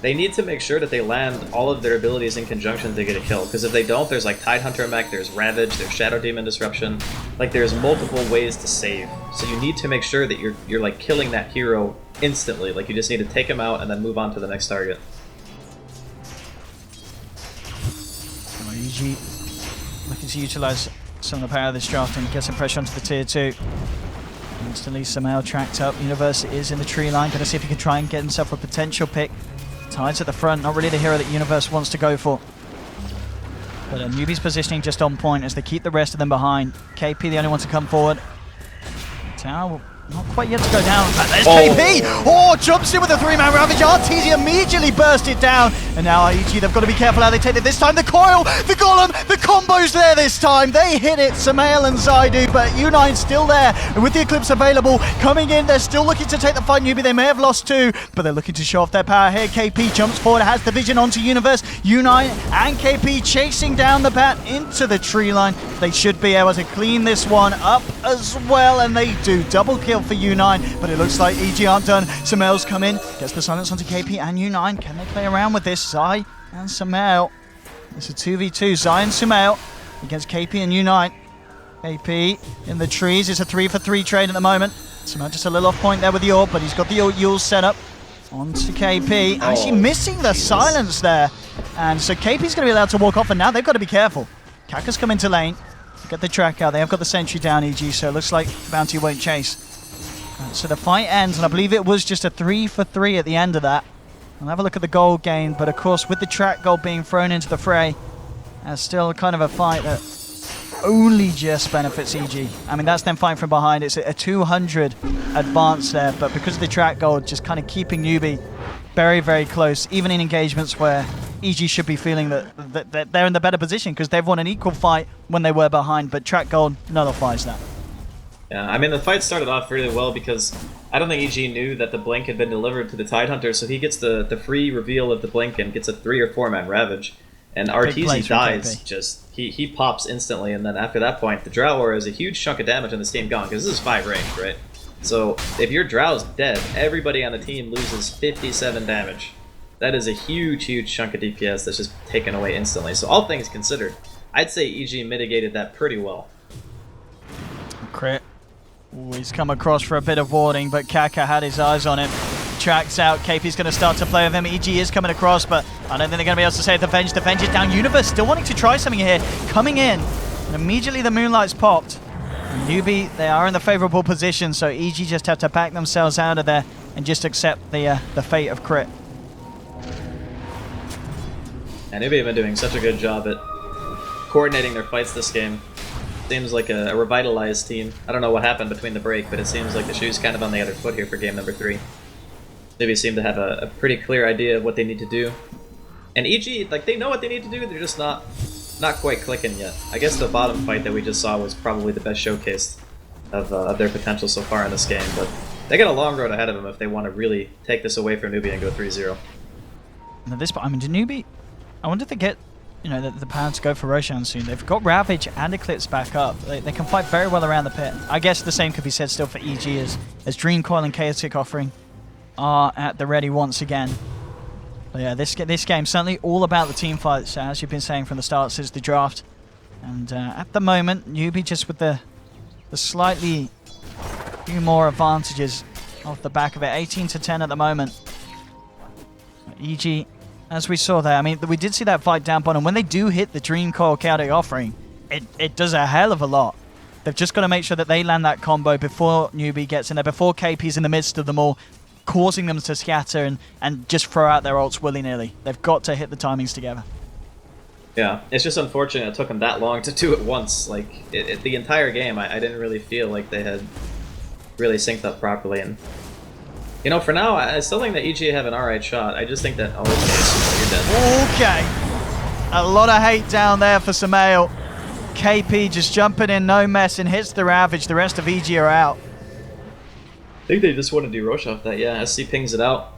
Speaker 2: They need to make sure that they land all of their abilities in conjunction to get a kill, because if they don't, there's like Tidehunter mech, there's Ravage, there's Shadow Demon Disruption. Like, there's multiple ways to save. So you need to make sure that you're like killing that hero instantly. Like, you just need to take him out and then move on to the next target.
Speaker 1: EG looking to utilize some of the power of this draft and get some pressure onto the tier 2. Instantly Samael tracked up. Universe is in the tree line. Gonna see if he can try and get himself a potential pick. Tides at the front, not really the hero that Universe wants to go for. But Newbee's positioning just on point as they keep the rest of them behind. KP the only one to come forward. Tower not quite yet to go down. And there's KP! Oh, jumps in with a 3-man Ravage. RTZ immediately burst it down. And now IG, they've got to be careful how they take it this time. The Coil, the Golem, the combo's there this time. They hit it, Samael and Zaidu, but U9's still there. And with the Eclipse available, coming in, they're still looking to take the fight. Newbee, they may have lost 2, but they're looking to show off their power here. KP jumps forward, has the vision onto Universe. U9 and KP chasing down the bat into the tree line. They should be able to clean this one up as well, and they do. Double kill for U9, but it looks like EG aren't done. Samael's come in, gets the silence onto KP and U9. Can they play around with this? Zai and Samael. It's a 2v2. Zai and Samael against KP and U9. KP in the trees. It's a 3-for-3 trade at the moment. Samael just a little off point there with the orb, but he's got the Yule set up onto KP. Actually missing the silence there. And so KP's going to be allowed to walk off, and now they've got to be careful. Kaka's come into lane. Get the track out. They have got the sentry down, EG, so it looks like Bounty won't chase. So the fight ends, and I believe it was just a 3-for-3 at the end of that. I'll have a look at the gold gain, but of course with the track gold being thrown into the fray, that's still kind of a fight that only just benefits EG. I mean, that's them fighting from behind. It's a 200 advance there, but because of the track gold, just kind of keeping Newbee very, very close, even in engagements where EG should be feeling that they're in the better position because they've won an equal fight when they were behind, but track gold nullifies that.
Speaker 2: Yeah, I mean, the fight started off really well because I don't think EG knew that the blink had been delivered to the Tidehunter, so he gets the free reveal of the blink and gets a 3 or 4-man Ravage. And RTZ dies, just, he pops instantly, and then after that point, the Drow Aura is a huge chunk of damage on this team gone, because this is 5 range, right? So, if your Drow's dead, everybody on the team loses 57 damage. That is a huge, huge chunk of DPS that's just taken away instantly. So all things considered, I'd say EG mitigated that pretty well.
Speaker 1: Crit. Ooh, he's come across for a bit of warding, but Kaka had his eyes on him. Tracks out. KP's going to start to play with him. EG is coming across, but I don't think they're going to be able to save the Venge. The Venge is down. Universe still wanting to try something here. Coming in, and immediately the Moonlight's popped. And Newbee, they are in the favorable position, so EG just have to back themselves out of there and just accept the fate of Crit.
Speaker 2: And Newbee have been doing such a good job at coordinating their fights this game. Seems like a revitalized team. I don't know what happened between the break, but it seems like the shoe's kind of on the other foot here for game number 3. Newbee seem to have a pretty clear idea of what they need to do. And EG, like, they know what they need to do, they're just not quite clicking yet. I guess the bottom fight that we just saw was probably the best showcase of their potential so far in this game, but they got a long road ahead of them if they want to really take this away from Newbee and go 3-0.
Speaker 1: Now this, I mean, do Newbee, I wonder if they get, you know, the power to go for Roshan soon. They've got Ravage and Eclipse back up. They can fight very well around the pit. I guess the same could be said still for EG as Dream Coil and Chaotic Offering are at the ready once again. But yeah, this game certainly all about the team fights, as you've been saying from the start since the draft. And at the moment, Newbee just with the slightly few more advantages off the back of it. 18-10 at the moment. EG, as we saw there, I mean, we did see that fight down bottom. When they do hit the Dream Coil Chaotic Offering, it does a hell of a lot. They've just got to make sure that they land that combo before Newbee gets in there, before KP's in the midst of them all, causing them to scatter and just throw out their ults willy-nilly. They've got to hit the timings together.
Speaker 2: Yeah, it's just unfortunate it took them that long to do it once. Like, the entire game, I didn't really feel like they had really synced up properly. And, you know, for now, I still think that EG have an alright shot. I just think that, oh, okay, you're dead.
Speaker 1: Okay. A lot of hate down there for Samael. KP just jumping in, no mess, and hits the Ravage. The rest of EG are out.
Speaker 2: I think they just want to do Rosh off that. Yeah, SC pings it out.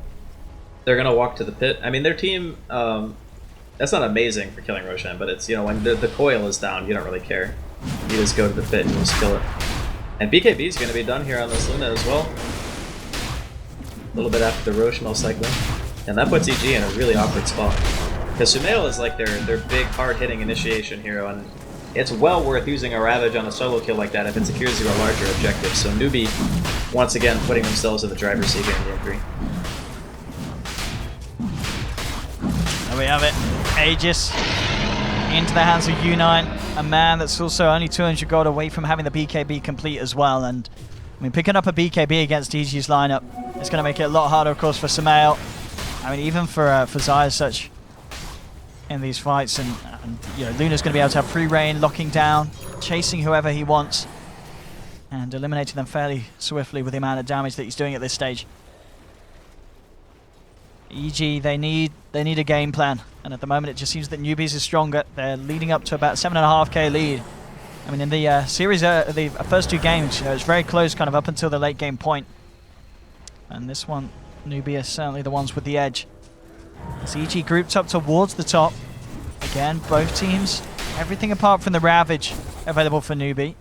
Speaker 2: They're going to walk to the pit. I mean, their team, that's not amazing for killing Roshan, but it's, you know, when the coil is down, you don't really care. You just go to the pit and you just kill it. And BKB is going to be done here on this Luna as well. A little bit after the Rosh most likely. And that puts EG in a really awkward spot. Because Sumail is like their big, hard-hitting initiation hero, and it's well worth using a Ravage on a solo kill like that if it secures you a larger objective. So Newbee, once again, putting themselves in the driver's seat here in game 3.
Speaker 1: There we have it. Aegis into the hands of U9, a man that's also only 200 gold away from having the BKB complete as well. And I mean, picking up a BKB against EG's lineup is going to make it a lot harder, of course, for Samael. I mean, even for Xayah as such in these fights, and you know, Luna's going to be able to have free reign, locking down, chasing whoever he wants, and eliminating them fairly swiftly with the amount of damage that he's doing at this stage. EG, they need a game plan, and at the moment it just seems that Newbees is stronger. They're leading up to about 7.5k lead. I mean, in the series, the first 2 games, it was very close, kind of up until the late game point. And this one, Newbee is certainly the ones with the edge. As EG grouped up towards the top. Again, both teams, everything apart from the Ravage available for Newbee.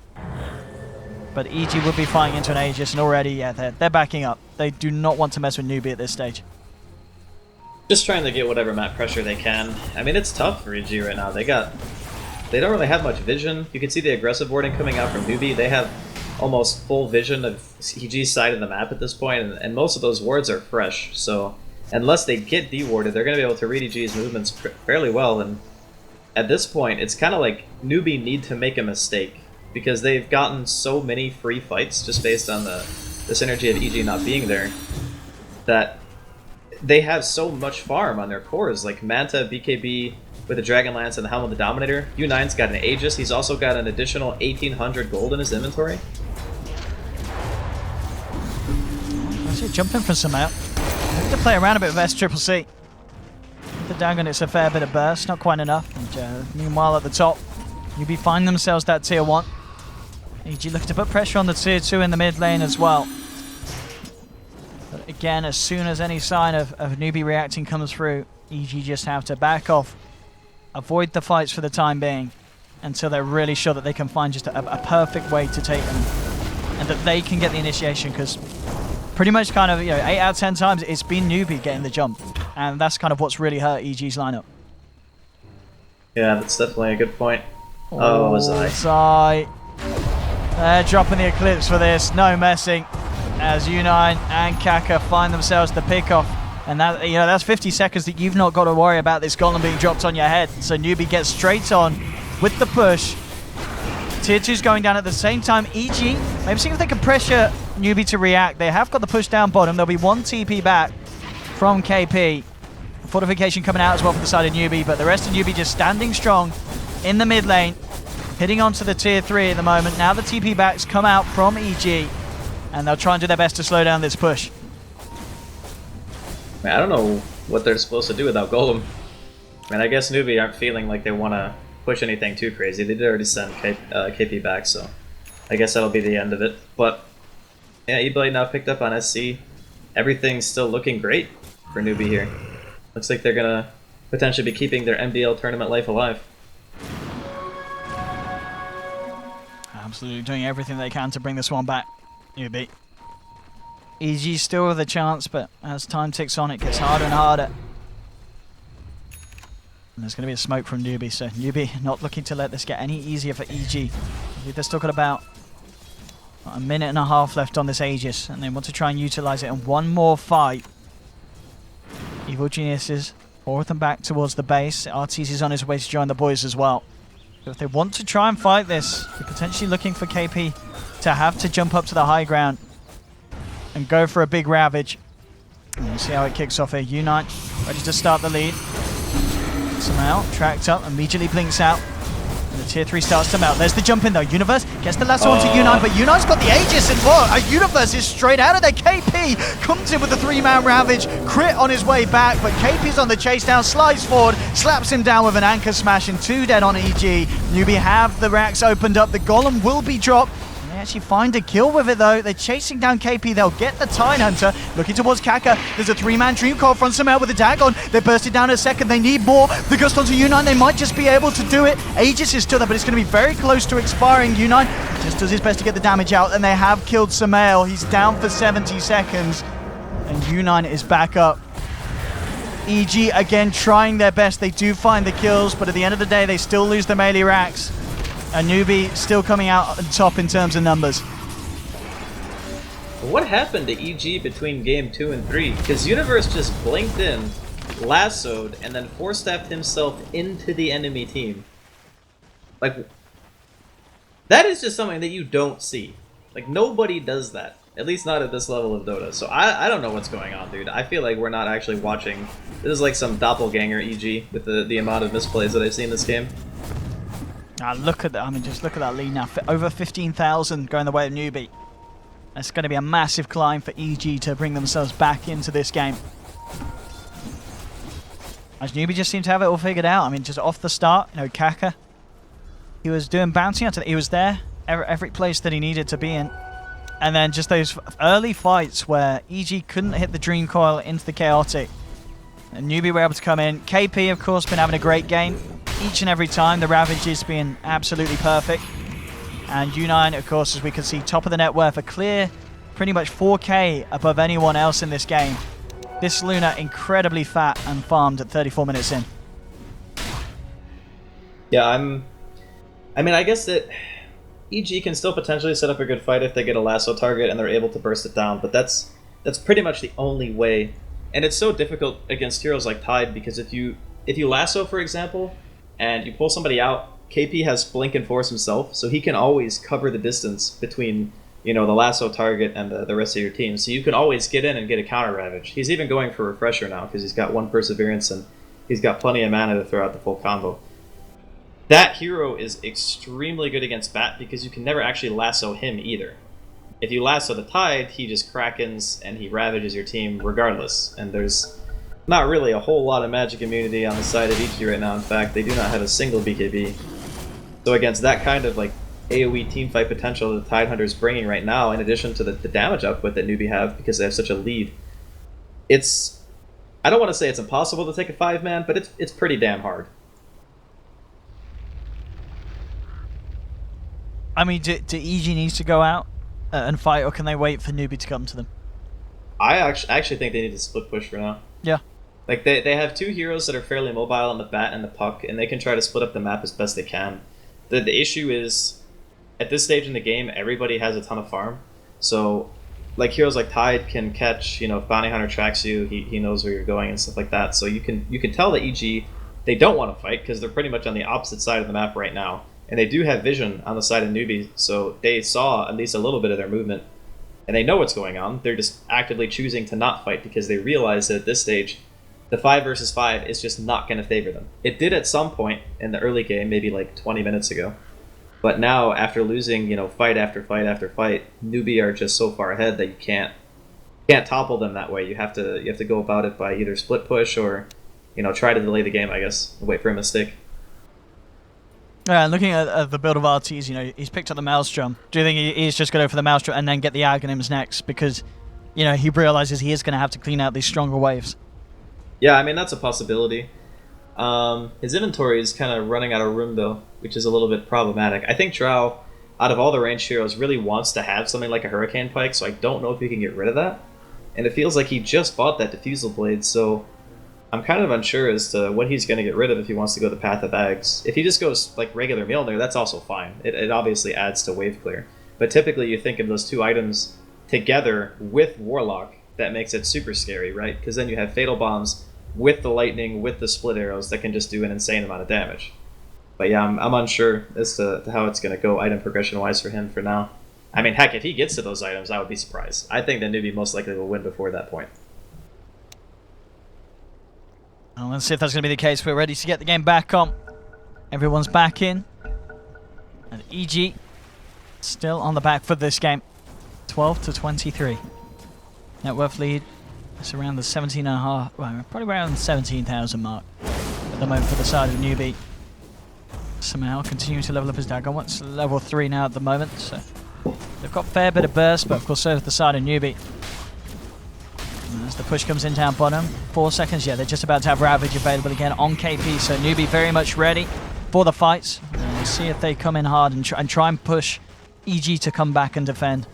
Speaker 1: But EG will be fighting into an Aegis, and already, yeah, they're backing up. They do not want to mess with Newbee at this stage.
Speaker 2: Just trying to get whatever map pressure they can. I mean, it's tough for EG right now. They don't really have much vision. You can see the aggressive warding coming out from Newbee. They have almost full vision of EG's side of the map at this point, and most of those wards are fresh. So unless they get dewarded, they're going to be able to read EG's movements fairly well. And at this point, it's kind of like Newbee need to make a mistake, because they've gotten so many free fights just based on the synergy of EG not being there, that they have so much farm on their cores, like Manta, BKB with the Dragonlance and the Helm of the Dominator. U9's got an Aegis. He's also got an additional 1,800 gold in his inventory.
Speaker 1: Jumping for Samael. Need to play around a bit with S-Triple-C. The Dagon, it's a fair bit of burst, not quite enough. And, meanwhile, at the top, Newbee find themselves that tier 1. EG looking to put pressure on the tier 2 in the mid lane as well. But again, as soon as any sign of Newbee reacting comes through, EG just have to back off, avoid the fights for the time being, until they're really sure that they can find just a perfect way to take them, and that they can get the initiation, because pretty much kind of, you know, 8 out of 10 times it's been Newbee getting the jump, and that's kind of what's really hurt EG's lineup.
Speaker 2: Yeah, that's definitely a good point. Oh, was I?
Speaker 1: Zai. They're dropping the Eclipse for this. No messing. As U9 and Kaka find themselves the pickoff. And that, that's 50 seconds that you've not got to worry about this golem being dropped on your head. So Newbee gets straight on with the push. Tier 2's going down at the same time. EG, maybe see if they can pressure Newbee to react. They have got the push down bottom. There'll be one TP back from KP. Fortification coming out as well from the side of Newbee, but the rest of Newbee just standing strong in the mid lane, hitting onto the tier 3 at the moment. Now the TP backs come out from EG, and they'll try and do their best to slow down this push.
Speaker 2: Man, I don't know what they're supposed to do without Golem. I guess Newbee aren't feeling like they want to push anything too crazy. They did already send KP back, so I guess that'll be the end of it. But yeah, E-Blade now picked up on SC. Everything's still looking great for Newbee here. Looks like they're gonna potentially be keeping their MDL tournament life alive.
Speaker 1: Absolutely doing everything they can to bring this one back. Newbee. EG still with a chance, but as time ticks on, it gets harder and harder. And there's going to be a smoke from Newbee, so Newbee not looking to let this get any easier for EG. They've still got about a minute and a half left on this Aegis, and they want to try and utilize it in one more fight. Evil Geniuses, all of them back towards the base. Artis is on his way to join the boys as well. So if they want to try and fight this, they're potentially looking for KP to have to jump up to the high ground and go for a big ravage. And we'll see how it kicks off here. U9 ready to start the lead. Somehow tracked up, immediately blinks out. And the tier 3 starts to melt. There's the jump in though. Universe gets the lasso onto U9, but U9's got the Aegis and what? A Universe is straight out of there. KP comes in with the 3-man ravage. Crit on his way back, but KP's on the chase down, slides forward, slaps him down with an anchor smash, and 2 dead on EG. Newbee have the racks opened up. The golem will be dropped. They actually find a kill with it though. They're chasing down KP. They'll get the Tide Hunter. Looking towards Kaka. There's a 3-man Dream Coil from Samel with a Dagon. They burst it down in a second. They need more. The Gust onto U9. They might just be able to do it. Aegis is still there, but it's going to be very close to expiring. U9 just does his best to get the damage out, and they have killed Samel. He's down for 70 seconds, and U9 is back up. EG again trying their best. They do find the kills, but at the end of the day, they still lose the melee racks. And Newbee still coming out on top in terms of numbers.
Speaker 2: What happened to EG between game 2 and 3? Because Universe just blinked in, lassoed, and then four-staffed himself into the enemy team. Like, that is just something that you don't see. Like, nobody does that. At least not at this level of Dota. So I don't know what's going on, dude. I feel like we're not actually watching. This is like some doppelganger EG with the amount of misplays that I've seen this game.
Speaker 1: Look at that. I mean, just look at that lead now. Over 15,000 going the way of Newbee. That's going to be a massive climb for EG to bring themselves back into this game. As Newbee just seemed to have it all figured out. I mean, just off the start, Kaka, he was doing bounty onto he was there every place that he needed to be in. And then just those early fights where EG couldn't hit the Dream Coil into the Chaotic. And Newbee were able to come in. KP, of course, been having a great game. Each and every time, the Ravage is being absolutely perfect. And U9, of course, as we can see, top of the net worth, a clear, pretty much 4K above anyone else in this game. This Luna incredibly fat and farmed at 34 minutes in.
Speaker 2: Yeah, I guess that EG can still potentially set up a good fight if they get a lasso target and they're able to burst it down, but that's pretty much the only way. And it's so difficult against heroes like Tide because if you lasso, for example, and you pull somebody out, KP has Blink and Force himself, so he can always cover the distance between, the lasso target and the rest of your team. So you can always get in and get a counter Ravage. He's even going for Refresher now because he's got 1 Perseverance and he's got plenty of mana to throw out the full combo. That hero is extremely good against Bat because you can never actually lasso him either. If you lasso the Tide, he just Krakens and he Ravages your team regardless, and there's not really a whole lot of magic immunity on the side of EG right now. In fact, they do not have a single BKB. So against that kind of like AoE teamfight potential that the Tidehunter's bringing right now, in addition to the damage output that Newbee have because they have such a lead, I don't want to say it's impossible to take a 5-man, but it's pretty damn hard.
Speaker 1: I mean, do EG needs to go out and fight, or can they wait for Newbee to come to them?
Speaker 2: I actually think they need to split push for now.
Speaker 1: Yeah.
Speaker 2: Like, they have 2 heroes that are fairly mobile on the Bat and the Puck, and they can try to split up the map as best they can. The issue is, at this stage in the game, everybody has a ton of farm. So, like heroes like Tide can catch, you know, if Bounty Hunter tracks you, he knows where you're going and stuff like that. So you can tell that EG, they don't want to fight because they're pretty much on the opposite side of the map right now. And they do have vision on the side of Newbee, so they saw at least a little bit of their movement. And they know what's going on. They're just actively choosing to not fight because they realize that at this stage, the 5 versus 5 is just not going to favor them. It did at some point in the early game, maybe like 20 minutes ago. But now, after losing, you know, fight after fight after fight, Newbee are just so far ahead that you can't topple them that way. You have to go about it by either split push or, you know, try to delay the game, I guess, and wait for a mistake.
Speaker 1: Yeah, looking at the build of RTs, you know, he's picked up the Maelstrom. Do you think he's just going to go for the Maelstrom and then get the Aghanims next? Because, you know, he realizes he is going to have to clean out these stronger waves.
Speaker 2: Yeah, I mean, that's a possibility. His inventory is kind of running out of room, though, which is a little bit problematic. I think Drow, out of all the ranged heroes, really wants to have something like a Hurricane Pike, so I don't know if he can get rid of that. And it feels like he just bought that Diffusal Blade, so I'm kind of unsure as to what he's going to get rid of if he wants to go the path of Ags. If he just goes like regular Mjolnir, that's also fine. It obviously adds to wave clear. But typically you think of those two items together with Warlock, that makes it super scary, right? Because then you have Fatal Bombs with the Lightning, with the Split Arrows that can just do an insane amount of damage. But yeah, I'm unsure as to how it's going to go item progression-wise for him for now. I mean, heck, if he gets to those items, I would be surprised. I think that Newbee most likely will win before that point.
Speaker 1: Well, let's see if that's going to be the case. We're ready to get the game back on. Everyone's back in. And EG still on the back for this game. 12-23. Net worth lead is around the 17.5, well, probably around the 17,000 mark at the moment for the side of Newbee. Somehow continuing to level up his dagger. What's level 3 now at the moment, so they've got a fair bit of burst, but of course so does the side of Newbee. As the push comes in down bottom, 4 seconds, yeah, they're just about to have Ravage available again on KP, so Newbee very much ready for the fights. We'll see if they come in hard and try and push EG to come back and defend.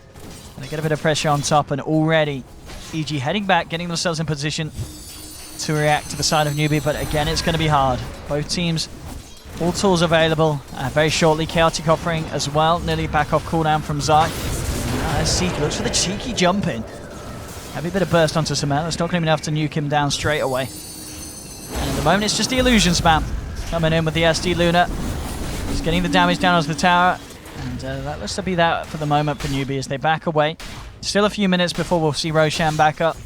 Speaker 1: And they get a bit of pressure on top, and already EG heading back, getting themselves in position to react to the side of Newbee, but again, it's going to be hard. Both teams, all tools available very shortly. Chaotic offering as well, nearly back off cooldown from Zai. Seek looks for the cheeky jump in. Have a bit of burst onto Samel. It's not going to be enough to nuke him down straight away. And at the moment, it's just the illusion spam coming in with the SD Luna. He's getting the damage down onto the tower. And that looks to be that for the moment for Newbee as they back away. Still a few minutes before we'll see Roshan back up.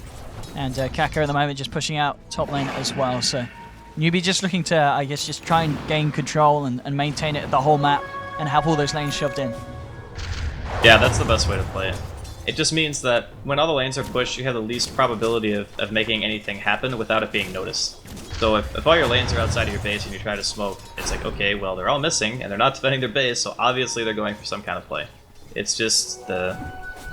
Speaker 1: And Kaka at the moment just pushing out top lane as well. So Newbee just looking to, I guess, just try and gain control and maintain it the whole map and have all those lanes shoved in.
Speaker 2: Yeah, that's the best way to play it. It just means that when all the lanes are pushed, you have the least probability of making anything happen without it being noticed. So if all your lanes are outside of your base and you try to smoke, it's like, okay, well, they're all missing, and they're not defending their base, so obviously they're going for some kind of play. It's just the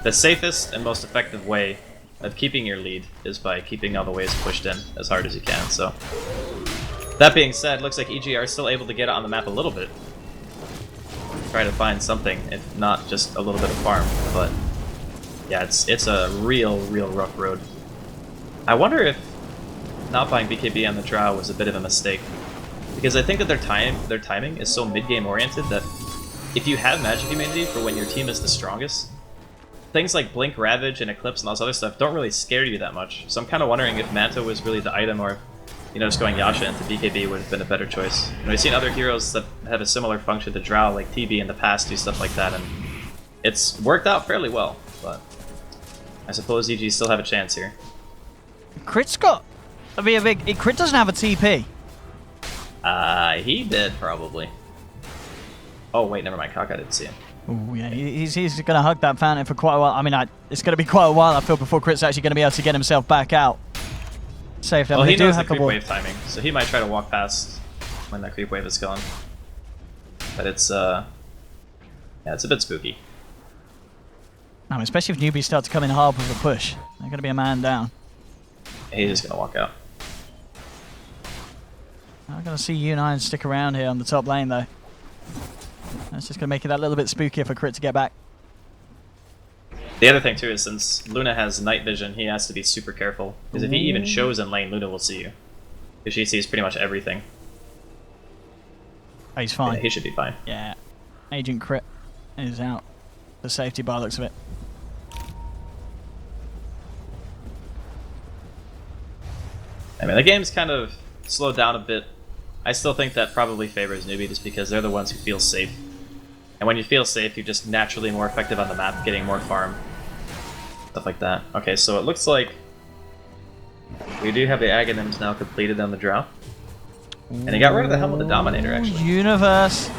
Speaker 2: safest and most effective way of keeping your lead is by keeping all the waves pushed in as hard as you can. So that being said, looks like EG are still able to get on the map a little bit. Try to find something, if not just a little bit of farm, but yeah, it's a real rough road. I wonder if not buying BKB on the Drow was a bit of a mistake, because I think that their timing is so mid-game oriented that if you have magic immunity for when your team is the strongest, things like Blink, Ravage, and Eclipse and all this other stuff don't really scare you that much. So I'm kind of wondering if Manta was really the item, or if, you know, just going Yasha into BKB would have been a better choice. And we've seen other heroes that have a similar function to Drow, like TB in the past, do stuff like that, and it's worked out fairly well, but I suppose EG still have a chance here.
Speaker 1: Crit's got a big... Crit doesn't have a TP.
Speaker 2: He did, probably. Oh, wait, never mind. Kaka didn't see him.
Speaker 1: Oh, yeah, he's going to hug that fountain for quite a while. I mean, it's going to be quite a while, I feel, before Crit's actually going to be able to get himself back out. Safe.
Speaker 2: Well, he knows the creep wave timing, so he might try to walk past when that creep wave is gone. But it's, yeah, it's a bit spooky.
Speaker 1: No, especially if newbies start to come in hard with a push. They're going to be a man down.
Speaker 2: He's just going to walk out.
Speaker 1: I'm going to see U9 stick around here on the top lane, though. That's just going to make it that little bit spookier for Crit to get back.
Speaker 2: The other thing, too, is since Luna has night vision, he has to be super careful. Because if he even shows in lane, Luna will see you. Because she sees pretty much everything.
Speaker 1: Oh, he's fine.
Speaker 2: Yeah, he should be fine.
Speaker 1: Yeah. Agent Crit is out. The safety bar looks of it.
Speaker 2: I mean, the game's kind of slowed down a bit. I still think that probably favors Newbee just because they're the ones who feel safe. And when you feel safe, you're just naturally more effective on the map, getting more farm. Stuff like that. Okay, so it looks like we do have the Aghanims now completed on the Drow. And he got rid of the Helm of the Dominator, actually.
Speaker 1: Universe.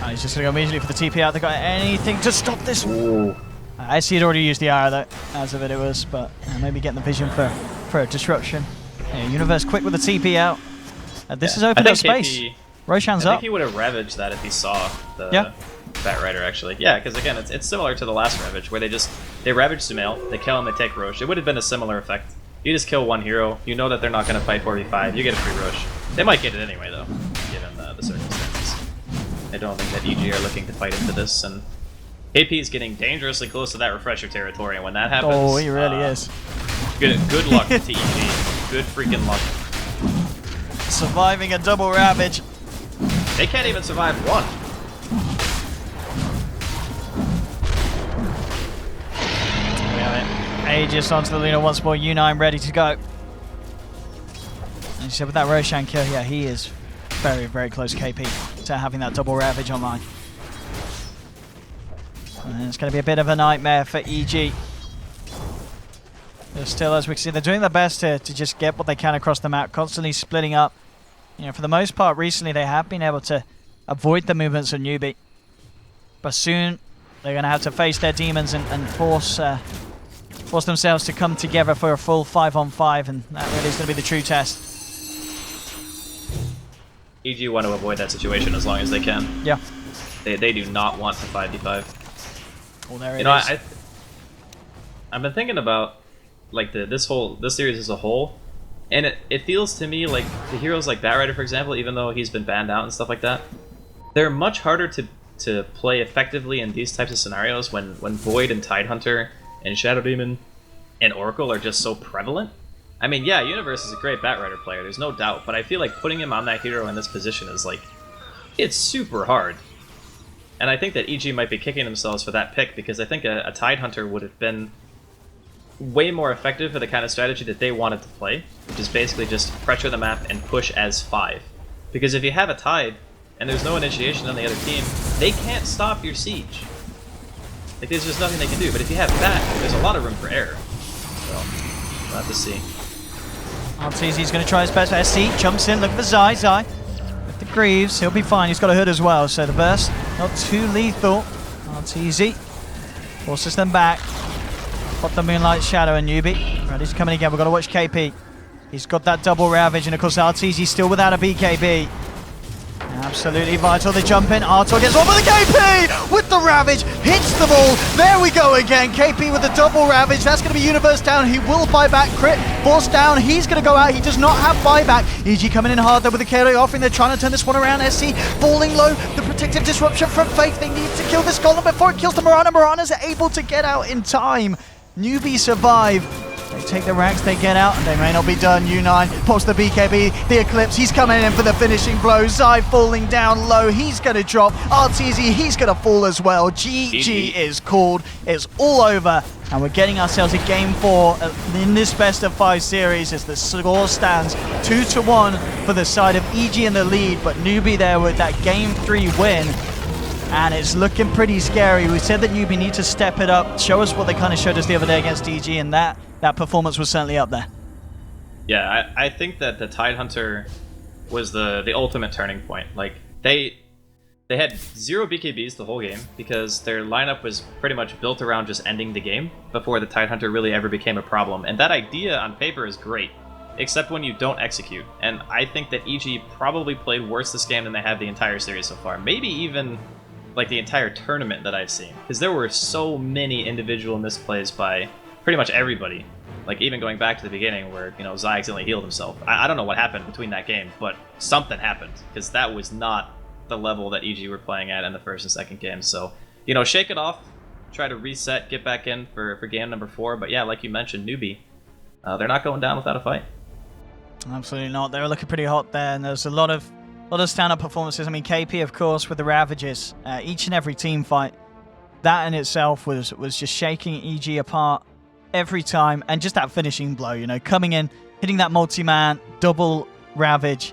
Speaker 1: Oh, he's just going to go immediately for the TP out. They got anything to stop this.
Speaker 2: Ooh.
Speaker 1: I see he'd already used the arrow, though, as of it was, but maybe getting the vision for a disruption. Yeah, Universe quick with the TP out. This has opened up space. Roshan's up.
Speaker 2: I think he would have ravaged that if he saw the Bat Rider, actually. Yeah, because again, it's similar to the last Ravage, where they ravage Sumail, they kill him, they take Rosh. It would have been a similar effect. You just kill one hero, you know that they're not going to fight 4v5, you get a free Rosh. They might get it anyway, though, given the circumstances. I don't think that EG are looking to fight into this, and KP is getting dangerously close to that refresher territory, and when that happens...
Speaker 1: Oh, he really is.
Speaker 2: Good luck to EG. Good freaking luck.
Speaker 1: Surviving a double Ravage.
Speaker 2: They can't even survive one.
Speaker 1: Aegis onto the Luna once more. U9 ready to go. And you said with that Roshan kill, yeah, he is very, very close, KP, to having that double Ravage online. And it's going to be a bit of a nightmare for EG. But still, as we can see, they're doing their best to just get what they can across the map, constantly splitting up. You know, for the most part, recently they have been able to avoid the movements of Newbee. But soon, they're going to have to face their demons and force themselves to come together for a full 5-on-5, and that really is going to be the true test.
Speaker 2: EG want to avoid that situation as long as they can.
Speaker 1: Yeah.
Speaker 2: They do not want to 5v5.
Speaker 1: Well, there it
Speaker 2: you know,
Speaker 1: is.
Speaker 2: I've been thinking about like this series as a whole, and it feels to me like the heroes like Bat Rider, for example, even though he's been banned out and stuff like that, they're much harder to play effectively in these types of scenarios when Void and Tidehunter and Shadow Demon and Oracle are just so prevalent. I mean, yeah, Universe is a great Bat Rider player, there's no doubt, but I feel like putting him on that hero in this position is like, it's super hard. And I think that EG might be kicking themselves for that pick, because I think a Tidehunter would have been way more effective for the kind of strategy that they wanted to play, which is basically just pressure the map and push as 5. Because if you have a Tide, and there's no initiation on the other team, they can't stop your siege. Like, there's just nothing they can do, but if you have that, there's a lot of room for error. So, we'll have to see.
Speaker 1: RTZ's going to try his best. SC jumps in, look for Zai. With the Greaves, he'll be fine. He's got a hood as well, so the burst not too lethal. RTZ forces them back. Pop the Moonlight Shadow and Newbee. Ready to come in again. We've got to watch KP. He's got that double Ravage, and of course RTZ still without a BKB. Absolutely vital. They jump in. Artor gets one with the KP! With the Ravage. Hits the ball. There we go again. KP with the double Ravage. That's going to be Universe down. He will buy back. Crit. Force down. He's going to go out. He does not have buyback. EG coming in hard there with the KO offering. They're trying to turn this one around. SC falling low. The protective disruption from Faith. They need to kill this golem before it kills the Mirana. Mirana's able to get out in time. Newbee survive. They take the ranks, they get out, and they may not be done. U9 pops the BKB, the Eclipse, he's coming in for the finishing blow. Zai falling down low, he's going to drop. RTZ, he's going to fall as well. GG is called, it's all over, and we're getting ourselves a Game 4 in this best of 5 series as the score stands 2-1 for the side of EG in the lead, but Newbee there with that Game 3 win. And it's looking pretty scary. We said that Newbee need to step it up, show us what they kind of showed us the other day against EG, and that performance was certainly up there.
Speaker 2: Yeah, I think that the Tidehunter was the ultimate turning point. Like, they had 0 BKBs the whole game because their lineup was pretty much built around just ending the game before the Tidehunter really ever became a problem. And that idea on paper is great, except when you don't execute. And I think that EG probably played worse this game than they have the entire series so far. Maybe even like the entire tournament that I've seen, because there were so many individual misplays by pretty much everybody. Like, even going back to the beginning where, you know, Zai accidentally healed himself. I don't know what happened between that game, but something happened, because that was not the level that EG were playing at in the first and second game. So, you know, shake it off, try to reset, get back in for game number 4. But yeah, like you mentioned, Newbee, they're not going down without a fight.
Speaker 1: Absolutely not. They were looking pretty hot there, and there's a lot of lot of stand-up performances. I mean, KP, of course, with the Ravages, each and every team fight, that in itself was just shaking EG apart every time. And just that finishing blow, you know, coming in, hitting that multi-man, double Ravage.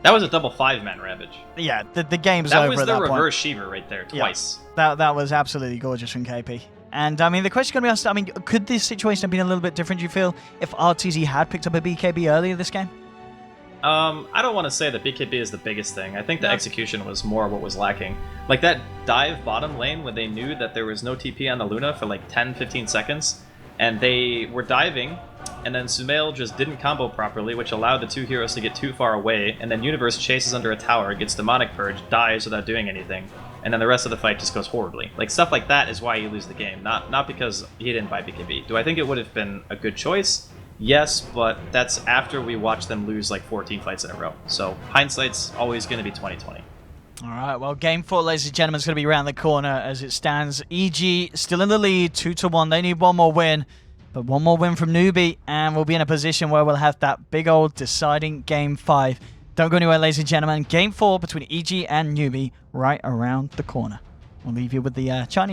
Speaker 2: That was a double 5-man Ravage.
Speaker 1: Yeah, the game's over at that point.
Speaker 2: That was the reverse Shiva right there, twice.
Speaker 1: Yeah, that was absolutely gorgeous from KP. And, I mean, the question going to be asked, I mean, could this situation have been a little bit different, do you feel, if RTZ had picked up a BKB earlier this game?
Speaker 2: I don't want to say that BKB is the biggest thing. I think the execution was more what was lacking. Like that dive bottom lane when they knew that there was no TP on the Luna for like 10-15 seconds, and they were diving, and then Sumail just didn't combo properly, which allowed the two heroes to get too far away, and then Universe chases under a tower, gets Demonic Purge, dies without doing anything, and then the rest of the fight just goes horribly. Like, stuff like that is why you lose the game, not because he didn't buy BKB. Do I think it would have been a good choice? Yes, but that's after we watched them lose like 14 fights in a row. So hindsight's always going to be 20/20.
Speaker 1: All right, well, game 4, ladies and gentlemen, is going to be around the corner as it stands. EG still in the lead, 2-1. They need one more win, but one more win from Newbee, and we'll be in a position where we'll have that big old deciding game 5. Don't go anywhere, ladies and gentlemen. Game 4 between EG and Newbee right around the corner. We'll leave you with the Chinese